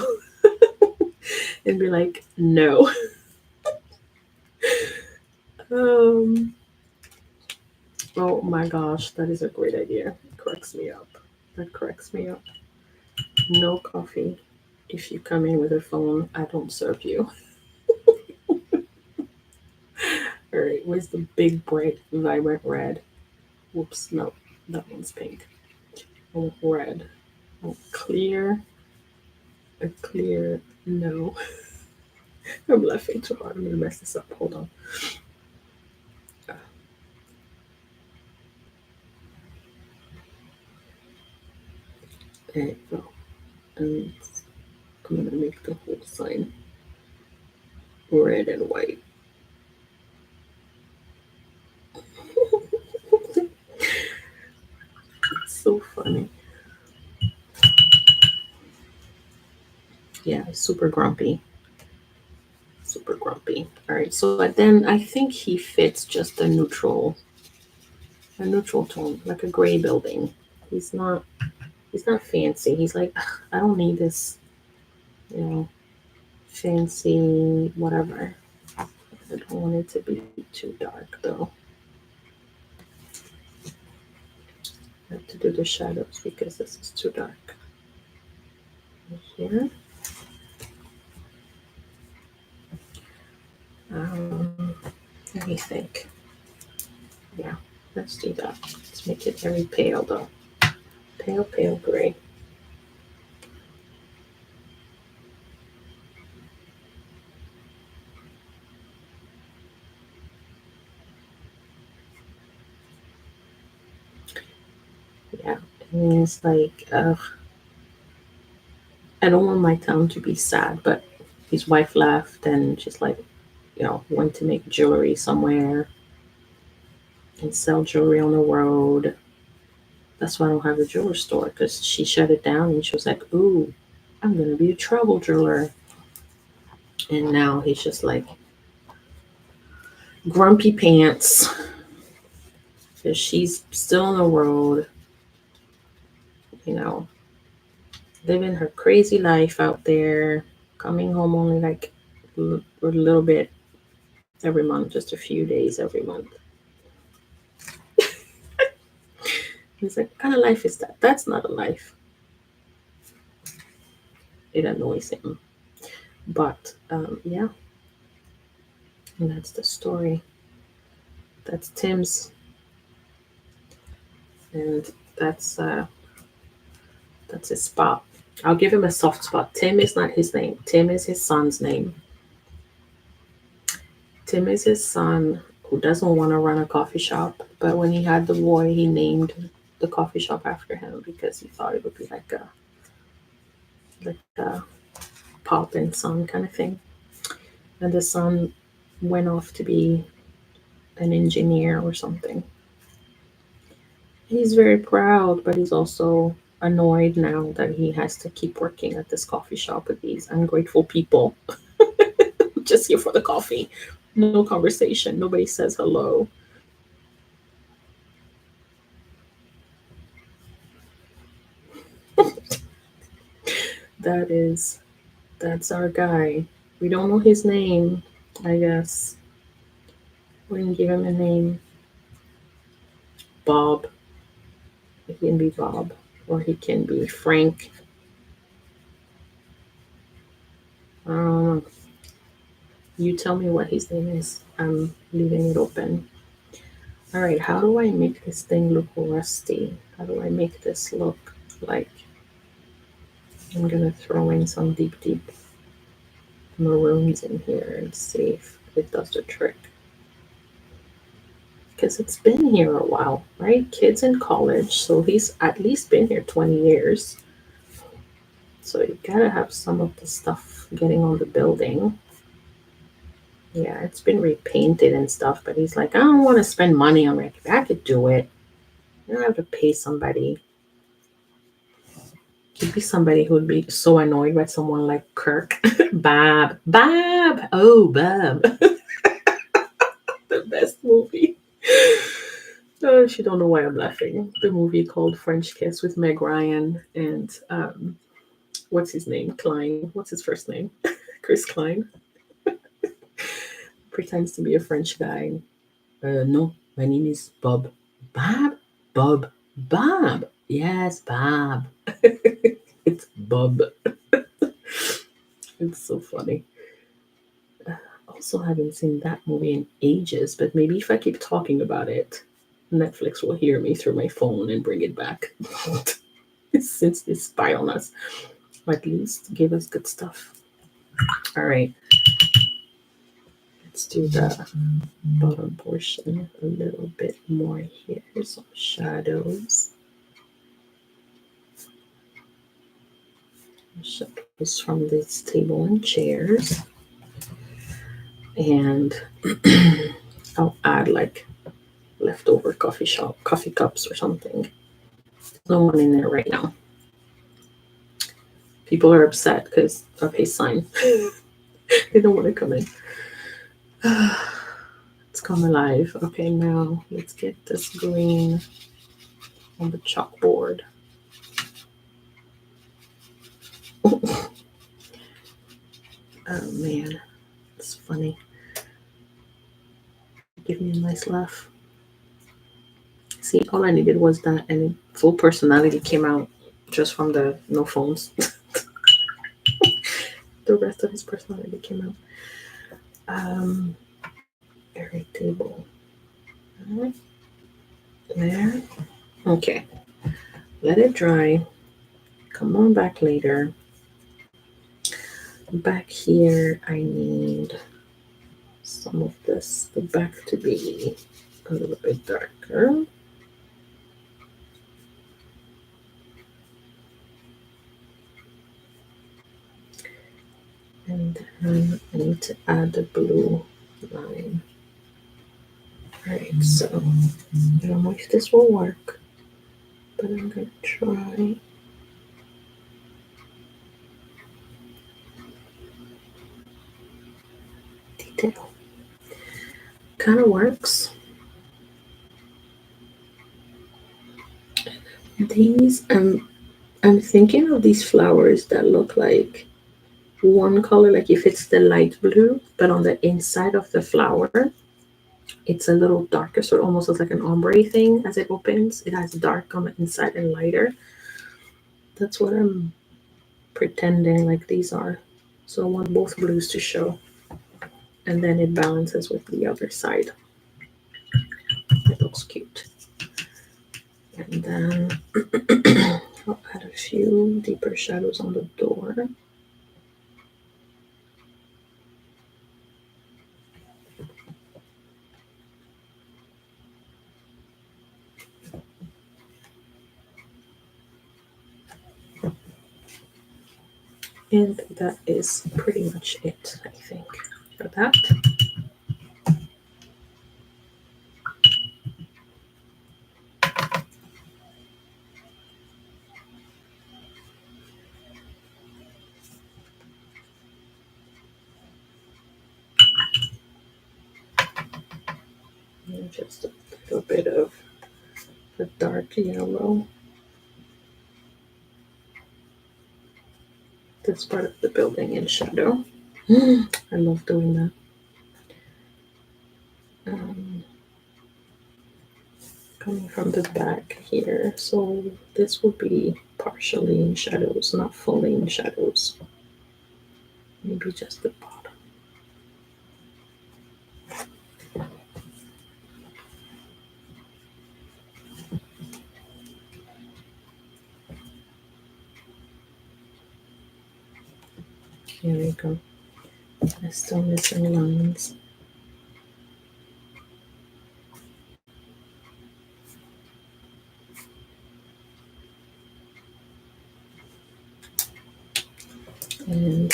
and be like, no. Um, oh my gosh, that is a great idea. It cracks me up. That cracks me up. No coffee. If you come in with a phone, I don't serve you. All right, where's the big, bright, vibrant red? Whoops, no, that one's pink. Oh, red. Oh, clear. A clear, no. I'm laughing too hard. I'm gonna mess this up. Hold on. There you go. And I'm gonna make the whole sign red and white. It's so funny. Yeah, super grumpy. Super grumpy. All right, so but then I think he fits just a neutral tone, like a gray building. He's not fancy. He's like, "Ugh, I don't need this, fancy whatever. I don't want it to be too dark though. I have to do the shadows because this is too dark. Here. Let me think. Yeah, let's do that. Let's make it very pale though. Pale, pale gray. Yeah, and it's like, I don't want my town to be sad, but his wife left and she's like, went to make jewelry somewhere and sell jewelry on the road. That's why I don't have a jeweler store because she shut it down and she was like, ooh, I'm going to be a travel jeweler. And now he's just like grumpy pants because she's still on the road, living her crazy life out there, coming home only like a little bit every month, just a few days every month. He's like, what kind of life is that? That's not a life. It annoys him. But yeah, and that's the story. That's Tim's, and that's his spot. I'll give him a soft spot. Tim is not his name. Tim is his son's name. Tim is his son who doesn't want to run a coffee shop, but when he had the boy, he named the coffee shop after him because he thought it would be like a pop and son kind of thing. And the son went off to be an engineer or something. He's very proud, but he's also annoyed now that he has to keep working at this coffee shop with these ungrateful people. Just here for the coffee. No conversation. Nobody says hello. That's our guy. We don't know his name, I guess. We didn't give him a name. Bob. He can be Bob. Or he can be Frank. You tell me what his name is. I'm leaving it open. All right, how do I make this thing look rusty? How do I make this look like I'm gonna throw in some deep maroons in here and see if it does the trick. Because it's been here a while, right? Kid's in college, so he's at least been here 20 years. So you gotta have some of the stuff getting on the building. Yeah, it's been repainted and stuff, but he's like, I don't want to spend money on it. I could do it. You don't have to pay somebody. Could be somebody who would be so annoyed by someone like Kirk. Bob. Oh, Bob. The best movie. Oh, honestly don't know why I'm laughing. The movie called French Kiss with Meg Ryan and what's his name? Klein. What's his first name? Chris Klein. Pretends to be a French guy. No, my name is Bob. Bob? Bob. Bob. Yes, Bob. It's Bob. It's so funny. Also haven't seen that movie in ages, but maybe if I keep talking about it, Netflix will hear me through my phone and bring it back. Since they spy on us, or at least give us good stuff. All right, let's do the bottom portion a little bit more here. Some shadows. Shadows from this table and chairs. And I'll add like leftover coffee cups or something. No one in there right now. People are upset because of his sign. They don't want to come in. It's come alive. Okay, now let's get this green on the chalkboard. Oh man, it's funny. Give me a nice laugh. See, all I needed was that, and full personality came out just from the no phones. The rest of his personality came out. Area table. There. Okay. Let it dry. Come on back later. Back here, I need some of this, the back to be a little bit darker. And then I need to add the blue line. Alright, so I don't know if this will work, but I'm going to try. Detail. Kind of works. These, I'm thinking of these flowers that look like one color, like if it's the light blue, but on the inside of the flower, it's a little darker, so it almost looks like an ombre thing as it opens. It has dark on the inside and lighter. That's what I'm pretending like these are. So I want both blues to show, and then it balances with the other side. It looks cute. And then I'll add a few deeper shadows on the door. And that is pretty much it, I think, for that. And just a little bit of the dark yellow. This part of the building in shadow. I love doing that. Coming from the back here, so this will be partially in shadows, not fully in shadows. Maybe just the bottom. Here we go. I'm still missing lines. And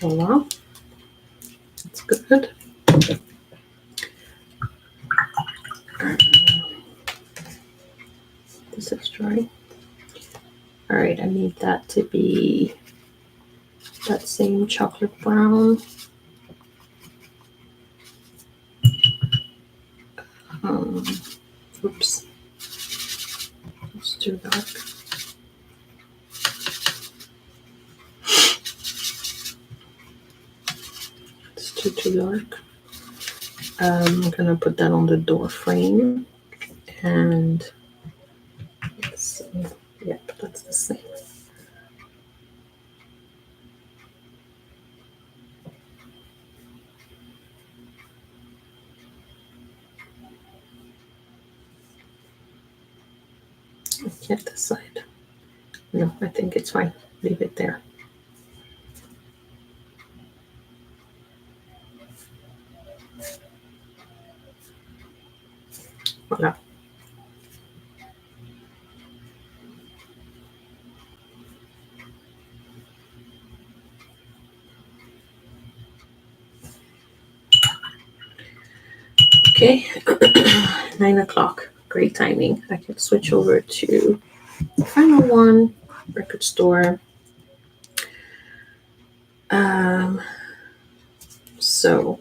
voila, that's good. This is dry. All right, I need that to be that same chocolate brown. Oops, it's too dark. It's too dark. I'm gonna put that on the door frame, and let's see. Yep, that's the same. I can't decide. No, I think it's fine. Leave it there. Voila. Okay, 9 o'clock. Great timing. I can switch over to the final one, record store. So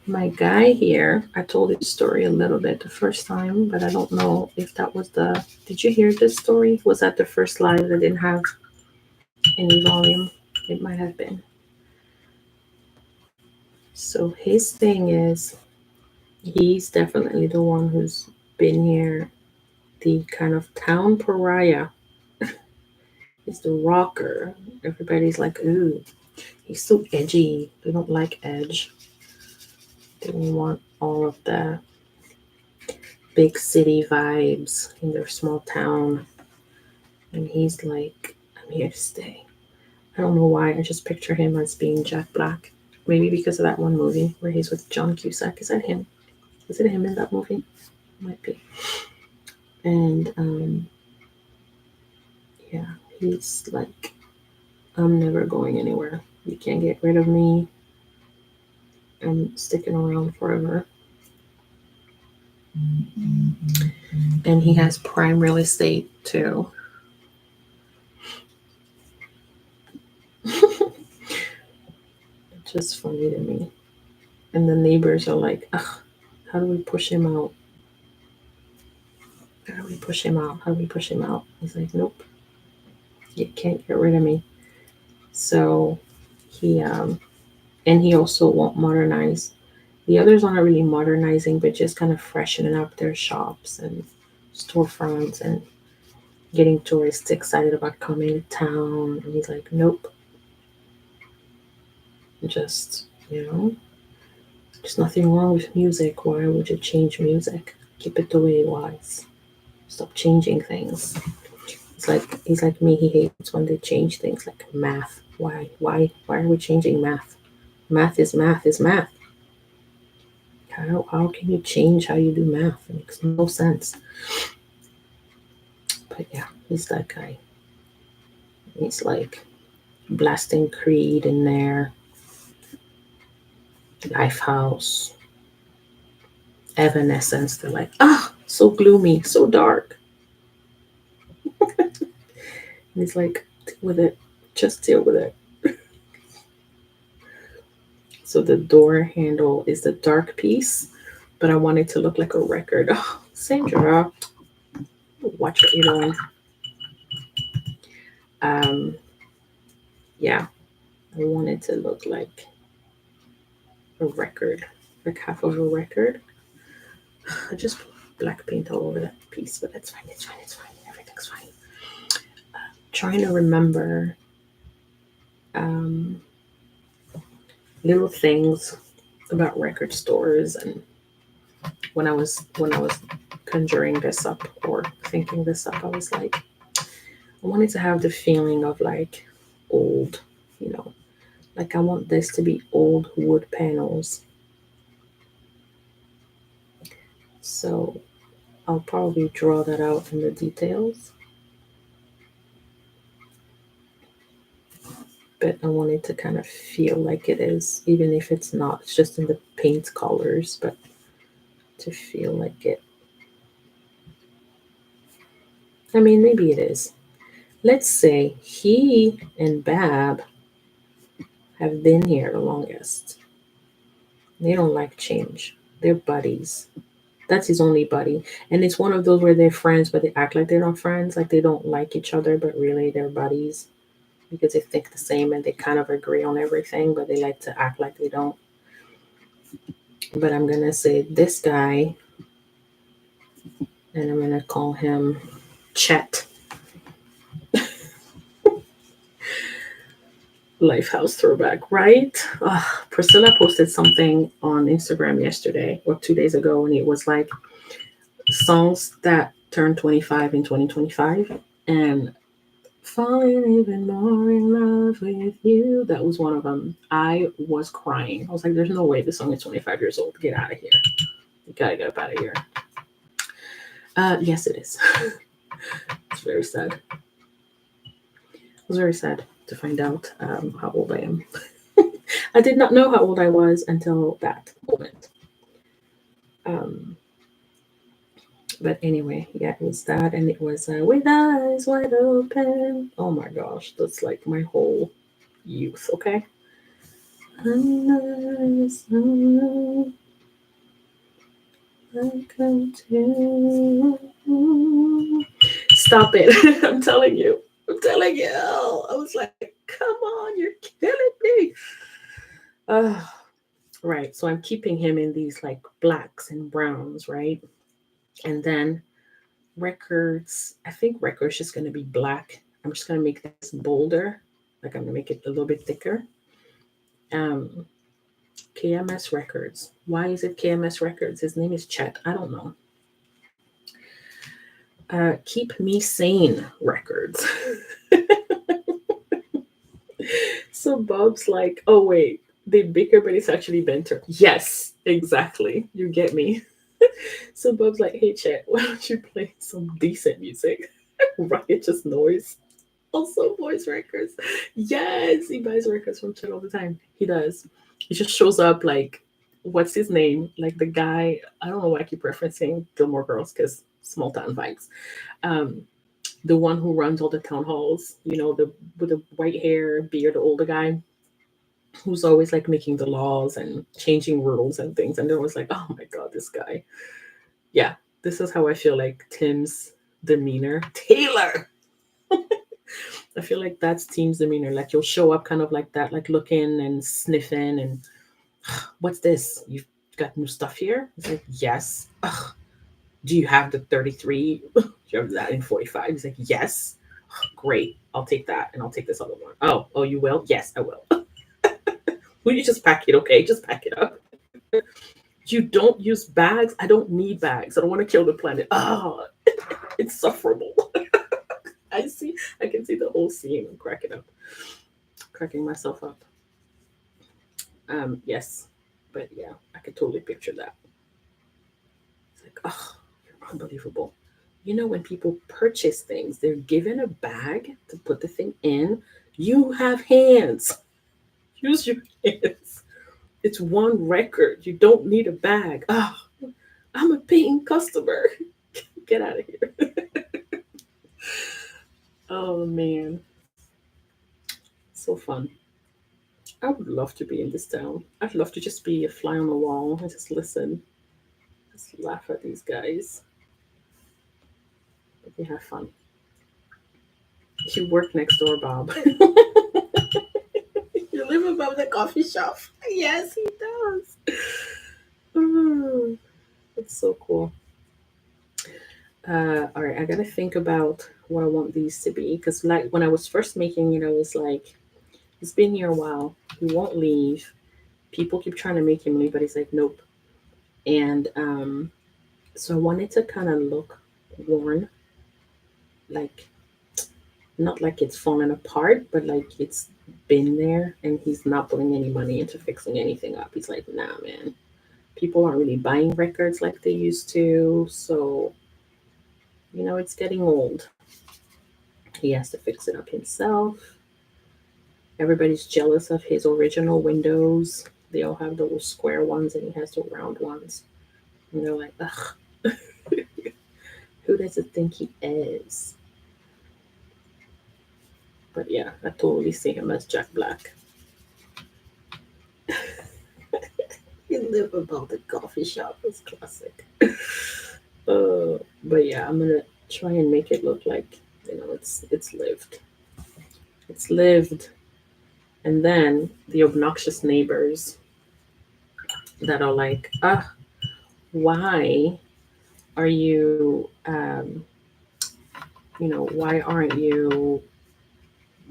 my guy here, I told his story a little bit the first time, but I don't know if that was the. Did you hear this story? Was that the first live that didn't have any volume? It might have been. So his thing is, he's definitely the one who's been here, the kind of town pariah. He's the rocker. Everybody's like, ooh, he's so edgy. They don't like edge. They don't want all of the big city vibes in their small town. And he's like, I'm here to stay. I don't know why. I just picture him as being Jack Black. Maybe because of that one movie where he's with John Cusack. Is that him? Is it him in that movie? Might be. And yeah, he's like, I'm never going anywhere. You can't get rid of me. I'm sticking around forever. And he has prime real estate too. It's just funny to me. And the neighbors are like, ugh, how do we push him out? How do we push him out? How do we push him out? He's like, nope, you can't get rid of me. So he and he also won't modernize. The others aren't really modernizing, but just kind of freshening up their shops and storefronts and getting tourists excited about coming to town. And he's like, nope. Just, there's nothing wrong with music. Why would you change music? Keep it the way it was. Stop changing things. He's like me. He hates when they change things like math. Why are we changing math? Math is math is math. How can you change how you do math? It makes no sense. But yeah, he's that guy. He's like blasting Creed in there. Lifehouse. Evanescence. They're like, so gloomy, so dark. And he's like, deal with it. Just deal with it. So the door handle is the dark piece, but I want it to look like a record. Oh, Sandra, watch what you're doing. Yeah, I want it to look like a record, like half of a record. I just put black paint all over that piece, but it's fine. It's fine. It's fine. Everything's fine. Trying to remember little things about record stores, and when I was conjuring this up or thinking this up, I was like, I wanted to have the feeling of like old, like I want this to be old wood panels. So I'll probably draw that out in the details. But I want it to kind of feel like it is, even if it's not, it's just in the paint colors, but to feel like it. I mean, maybe it is. Let's say he and Bab have been here the longest. They don't like change. They're buddies. That's his only buddy. And it's one of those where they're friends, but they act like they're not friends. Like they don't like each other, but really they're buddies because they think the same and they kind of agree on everything, but they like to act like they don't. But I'm going to say this guy, and I'm going to call him Chet. Lifehouse throwback, right? Priscilla posted something on Instagram yesterday or 2 days ago, and it was like songs that turned 25 in 2025. And falling even more in love with you. That was one of them. I was crying. I was like, there's no way this song is 25 years old. Get out of here. You gotta get up out of here. Yes, it is. It's very sad. It was very sad to find out how old I am. I did not know how old I was until that moment. But anyway, yeah, it was that, and it was with eyes wide open. Oh my gosh, that's like my whole youth. Okay. Under the sun, I come to. Stop it! I'm telling you. I'm telling you. I was like, come on, you're killing me. Right. So I'm keeping him in these like blacks and browns, right? And then records, I think records just going to be black. I'm just going to make this bolder. Like I'm going to make it a little bit thicker. KMS Records. Why is it KMS Records? His name is Chet. I don't know. Keep Me Sane Records. So Bob's like, oh wait, they bicker, but it's actually banter. Yes, exactly. You get me. So Bob's like, hey Chet, why don't you play some decent music? Riotous Noise. Also voice records. Yes, he buys records from Chet all the time. He does. He just shows up like, what's his name? Like the guy, I don't know why I keep referencing Gilmore Girls because small town vibes. The one who runs all the town halls, the with the white hair, beard, the older guy who's always like making the laws and changing rules and things. And they're always like, oh my god, this guy. Yeah, this is how I feel like Tim's demeanor. Taylor. I feel like that's Tim's demeanor. Like you'll show up kind of like that, like looking and sniffing and what's this? You've got new stuff here? It's like, yes. Ugh. Do you have the 33? Do you have that in 45? He's like, yes. Great. I'll take that and I'll take this other one. Oh, you will? Yes, I will. Will you just pack it? Okay, just pack it up. You don't use bags? I don't need bags. I don't want to kill the planet. Oh, it's sufferable. I can see the whole scene. I'm cracking myself up. Yes, but yeah, I could totally picture that. It's like, oh, you're unbelievable. When people purchase things, they're given a bag to put the thing in. You have hands. Use your hands. It's one record. You don't need a bag. Oh, I'm a paying customer. Get out of here. Oh man. So fun. I would love to be in this town. I'd love to just be a fly on the wall and just listen. Just laugh at these guys. But they have fun. You work next door, Bob. You live above the coffee shop. Yes, he does. That's so cool. All right, I gotta think about what I want these to be because, like, when I was first making it, I was like, "He's been here a while. He won't leave. People keep trying to make him leave, but he's like, nope." And so I wanted to kind of look worn, like not like it's fallen apart, but like it's been there, and he's not putting any money into fixing anything up. He's like, "Nah, man. People aren't really buying records like they used to, so." It's getting old. He has to fix it up himself. Everybody's jealous of his original windows. They all have the little square ones and he has the round ones. And they're like, ugh. Who does it think he is? But yeah, I totally see him as Jack Black. live above the coffee shop. It's classic. But yeah, I'm gonna try and make it look like, it's lived. It's lived. And then the obnoxious neighbors that are like, why are you, why aren't you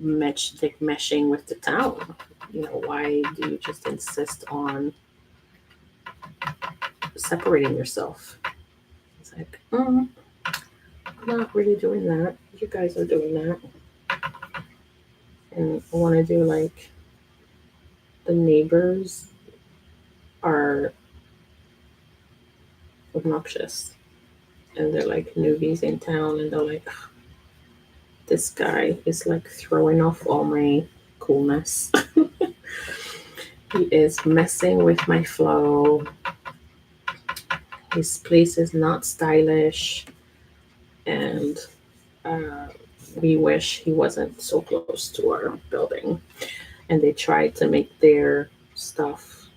meshing with the town? Why do you just insist on separating yourself? It's like, I'm not really doing that. You guys are doing that. And I want to do like the neighbors are obnoxious and they're like newbies in town and they're like, this guy is like throwing off all my coolness. He is messing with my flow. His place is not stylish, and we wish he wasn't so close to our building. And they tried to make their stuff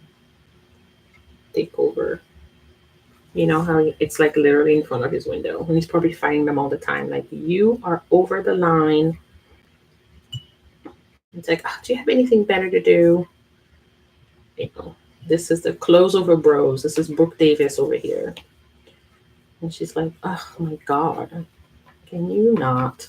take over. You know how it's like literally in front of his window, and he's probably fighting them all the time. Like, you are over the line. It's like, do you have anything better to do? This is the close over bros. This is Brooke Davis over here. And she's like, oh my God, can you not?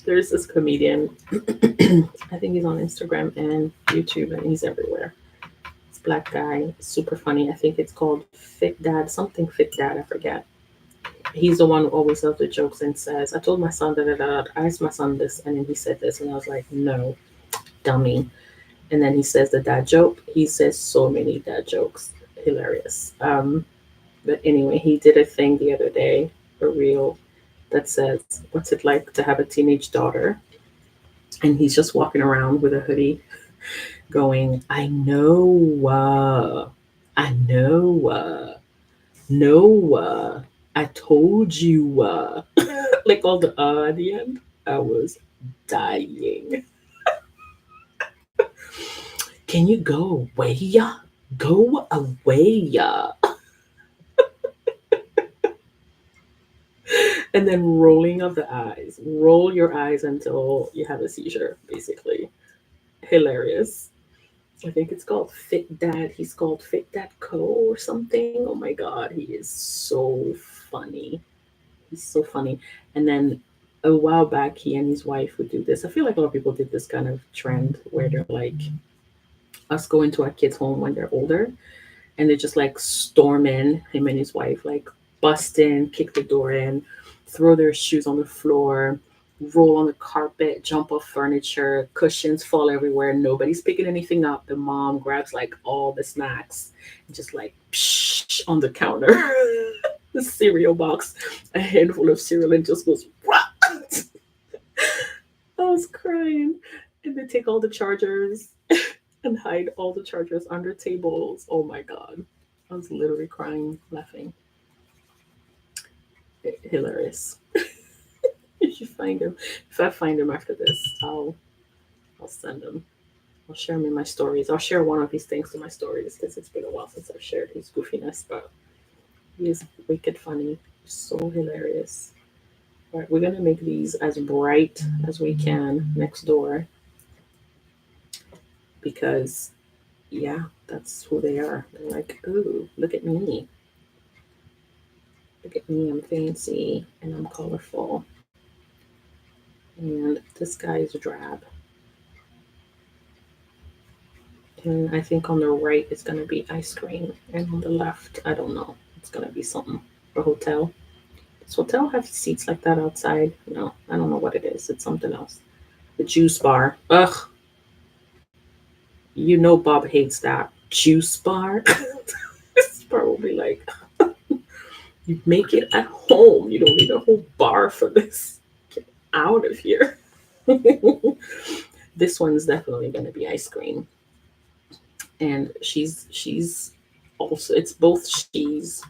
There's this comedian, I think he's on Instagram and YouTube, and he's everywhere. This black guy, super funny. I think it's called Fit Dad, something Fit Dad, I forget. He's the one who always does the jokes and says, I told my son that I asked my son this, and then he said this, and I was like, no, dummy. And then he says the dad joke. He says so many dad jokes. Hilarious. But anyway, he did a thing the other day, a reel, that says, what's it like to have a teenage daughter? And he's just walking around with a hoodie going, I know, I told you, like all the at the end. I was dying. Can you go away? Go away. And then rolling of the eyes. Roll your eyes until you have a seizure, basically. Hilarious. I think it's called Fit Dad. He's called Fit Dad Co. or something. Oh my God, he is so funny. He's so funny. And then a while back, he and his wife would do this. I feel like a lot of people did this kind of trend where they're like, us going to our kids' home when they're older, and they just like storm in, him and his wife, like bust in, kick the door in, throw their shoes on the floor, roll on the carpet, jump off furniture, cushions fall everywhere. Nobody's picking anything up. The mom grabs like all the snacks and just like psh, on the counter. The cereal box, a handful of cereal, and just goes, what? I was crying. And they take all the chargers and hide all the chargers under tables. Oh my God. I was literally crying, laughing. Hilarious. If you find him, if I find him after this, I'll send him. I'll share him in my stories. I'll share one of his things to my stories because it's been a while since I've shared his goofiness, but he is wicked funny. So hilarious. All right, we're gonna make these as bright as we can next door because yeah, that's who they are. They're like, ooh, look at me. Look at me, I'm fancy and I'm colorful. And this guy is drab. And I think on the right it's gonna be ice cream. And on the left, I don't know. It's gonna be something. A hotel. Does hotel have seats like that outside? No, I don't know what it is. It's something else. The juice bar. Ugh. You know Bob hates that. Juice bar. This bar will be like, you make it at home. You don't need a whole bar for this. Get out of here. This one's definitely going to be ice cream. And she's also, it's both she's,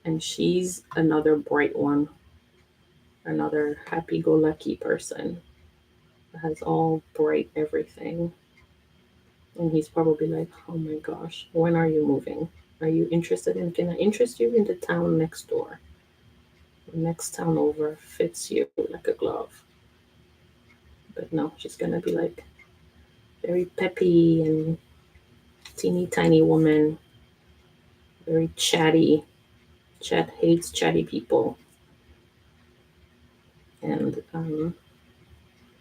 and she's another bright one. Another happy-go-lucky person that has all bright everything. And he's probably like, oh my gosh, when are you moving? Are you interested in, can I interest you in the town next door? The next town over fits you like a glove. But no, she's gonna be like very peppy and teeny tiny woman, very chatty. Chat hates chatty people. And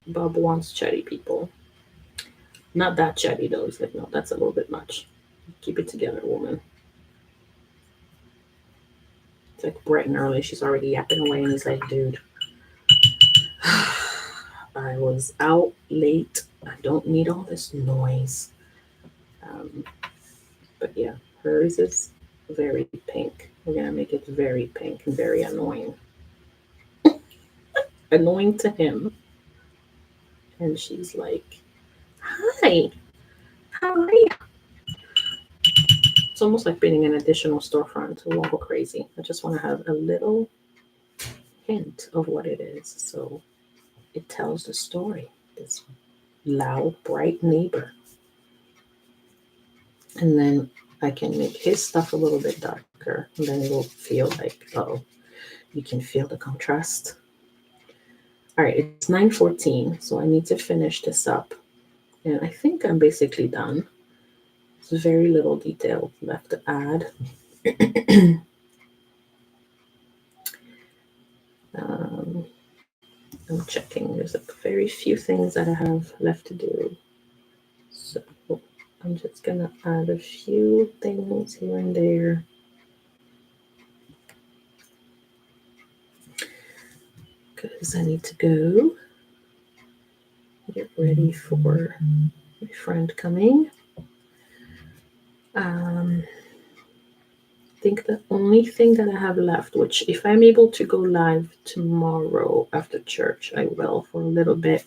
Bob wants chatty people. Not that chatty though. He's like, no, that's a little bit much. Keep it together, woman. It's like bright and early. She's already yapping away, and he's like, dude, I was out late. I don't need all this noise. Um, but yeah, hers is very pink. We're gonna make it very pink and very annoying. Annoying to him. And she's like, hi, how are you? It's almost like being an additional storefront. It won't go crazy. I just want to have a little hint of what it is. So it tells the story. This loud, bright neighbor. And then I can make his stuff a little bit darker. And then it'll feel like, oh, you can feel the contrast. All right, it's 9:14, so I need to finish this up. And I think I'm basically done. There's very little detail left to add. um, I'm checking. There's a very few things that I have left to do. So I'm just gonna add a few things here and there. Because I need to go get ready for my friend coming. I think the only thing that I have left, which if I'm able to go live tomorrow after church, I will for a little bit.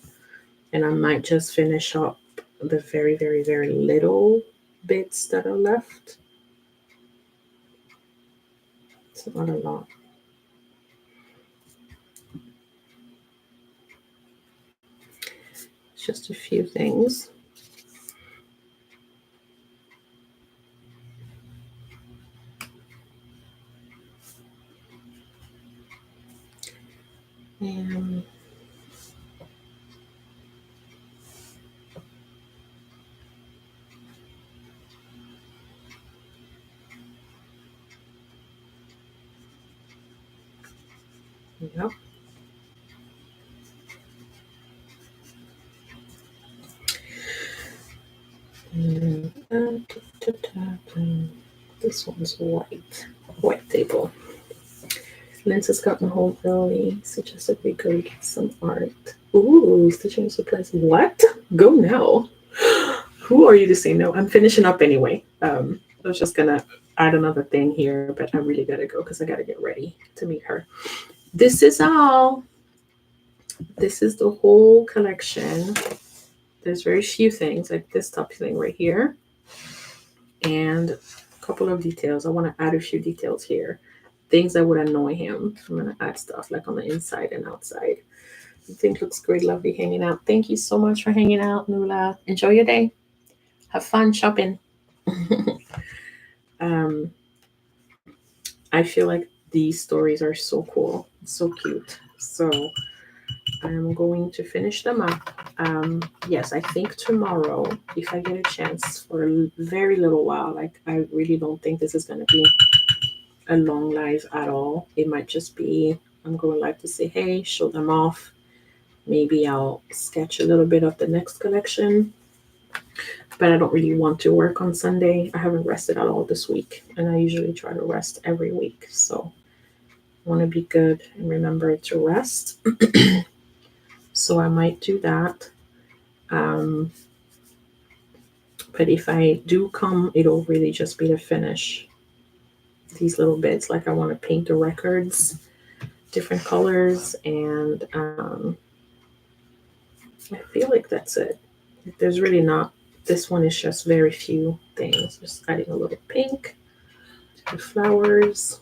And I might just finish up the very, very, very little bits that are left. It's not a lot. It's just a few things. And yep. And, this one's white table. Lens has gotten home early. Suggested we go get some art. Ooh, stitching supplies. What? Go now. Who are you to say no? I'm finishing up anyway. I was just gonna add another thing here, but I really gotta go because I gotta get ready to meet her. This is all. This is the whole collection. There's very few things like this top thing right here, and a couple of details. I want to add a few details here. Things that would annoy him. I'm gonna add stuff like on the inside and outside. I think looks great. Lovely hanging out. Thank you so much for hanging out, Nula. Enjoy your day. Have fun shopping. um, I feel like these stories are so cool, so cute. So I'm going to finish them up. Yes, I think tomorrow, if I get a chance for a very little while, like I really don't think this is going to be a long live at all. It might just be I'm going live to say hey, show them off. Maybe I'll sketch a little bit of the next collection. But I don't really want to work on Sunday. I haven't rested at all this week, and I usually try to rest every week. So I want to be good and remember to rest. So I might do that. Um, but if I do come, it'll really just be to finish these little bits. Like I want to paint the records different colors, and I feel like that's it. There's really not. This one is just very few things. Just adding a little pink, the flowers,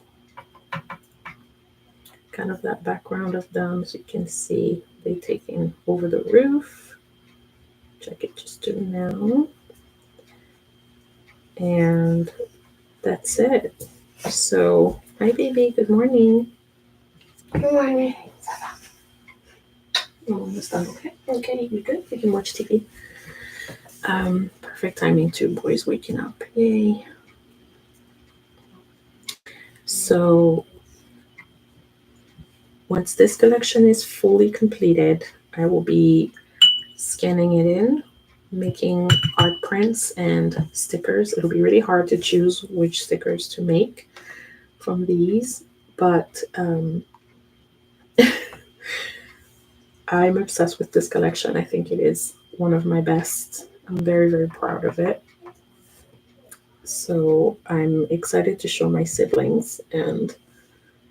kind of that background of them, so you can see they taking over the roof, which I could just do now. And that's it. So, hi, baby. Good morning. Good morning. Almost done. Okay. Okay, you good? We can watch TV. Perfect timing too. Boys waking up. Yay. So, once this collection is fully completed, I will be scanning it in, making art prints and stickers. It'll be really hard to choose which stickers to make from these, but I'm obsessed with this collection. I think it is one of my best. I'm very, very proud of it. So I'm excited to show my siblings and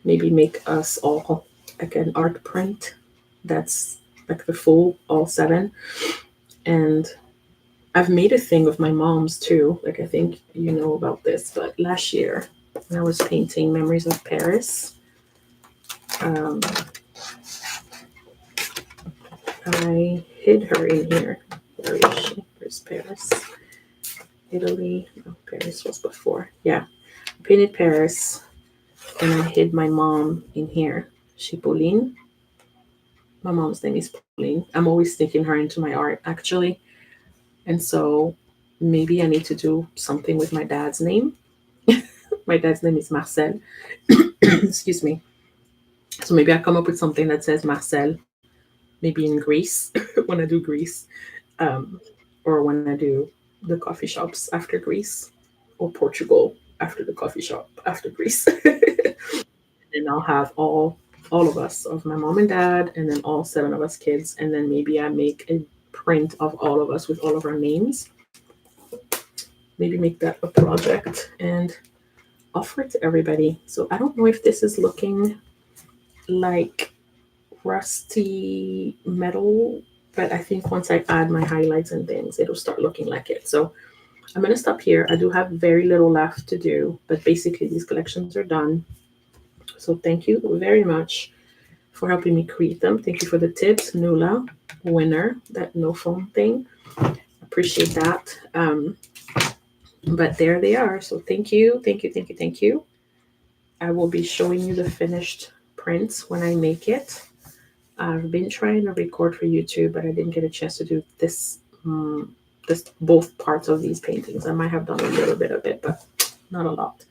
maybe make us all like an art print that's like the full all 7. And I've made a thing of my mom's too. Like, I think you know about this, but last year when I was painting Memories of Paris, I hid her in here. Where is she? Where's Paris? Italy. No, Paris was before. Yeah. I painted Paris and I hid my mom in here. She Pauline. My mom's name is Pauline. I'm always sneaking her into my art actually. And so maybe I need to do something with my dad's name. My dad's name is Marcel. Excuse me. So maybe I come up with something that says Marcel, maybe in Greece when I do Greece, or when I do the coffee shops after Greece, or Portugal after the coffee shop after Greece. And I'll have all of us, of my mom and dad, and then all 7 of us kids, and then maybe I make a print of all of us with all of our names. Maybe make that a project and offer it to everybody. So I don't know if this is looking like rusty metal, but I think once I add my highlights and things, it'll start looking like it. So I'm going to stop here. I do have very little left to do, but basically these collections are done. So thank you very much for helping me create them. Thank you for the tips, Nula, winner, that no phone thing. Appreciate that. But there they are. So thank you, thank you, thank you, thank you. I will be showing you the finished prints when I make it. I've been trying to record for YouTube, but I didn't get a chance to do this, both parts of these paintings. I might have done a little bit of it, but not a lot.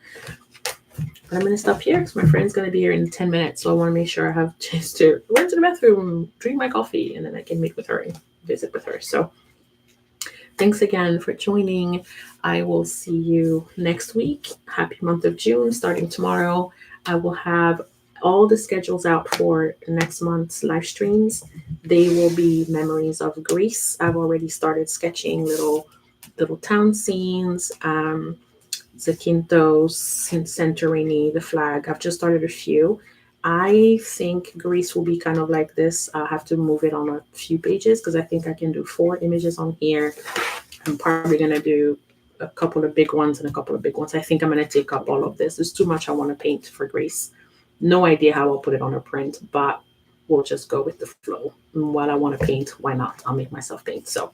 But I'm going to stop here because my friend's going to be here in 10 minutes. So I want to make sure I have a chance to run to the bathroom, drink my coffee, and then I can meet with her and visit with her. So thanks again for joining. I will see you next week. Happy month of June, starting tomorrow. I will have all the schedules out for next month's live streams. They will be memories of Greece. I've already started sketching little town scenes, Zakynthos, Santorini, the flag. I've just started a few. I think Greece will be kind of like this. I'll have to move it on a few pages because I think I can do 4 images on here. I'm probably going to do a couple of big ones and a couple of big ones. I think I'm going to take up all of this. There's too much I want to paint for Greece. No idea how I'll put it on a print, but we'll just go with the flow. And while I want to paint, why not? I'll make myself paint. So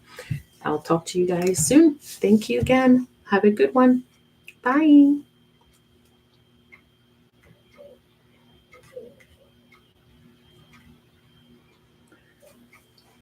I'll talk to you guys soon. Thank you again. Have a good one. Bye.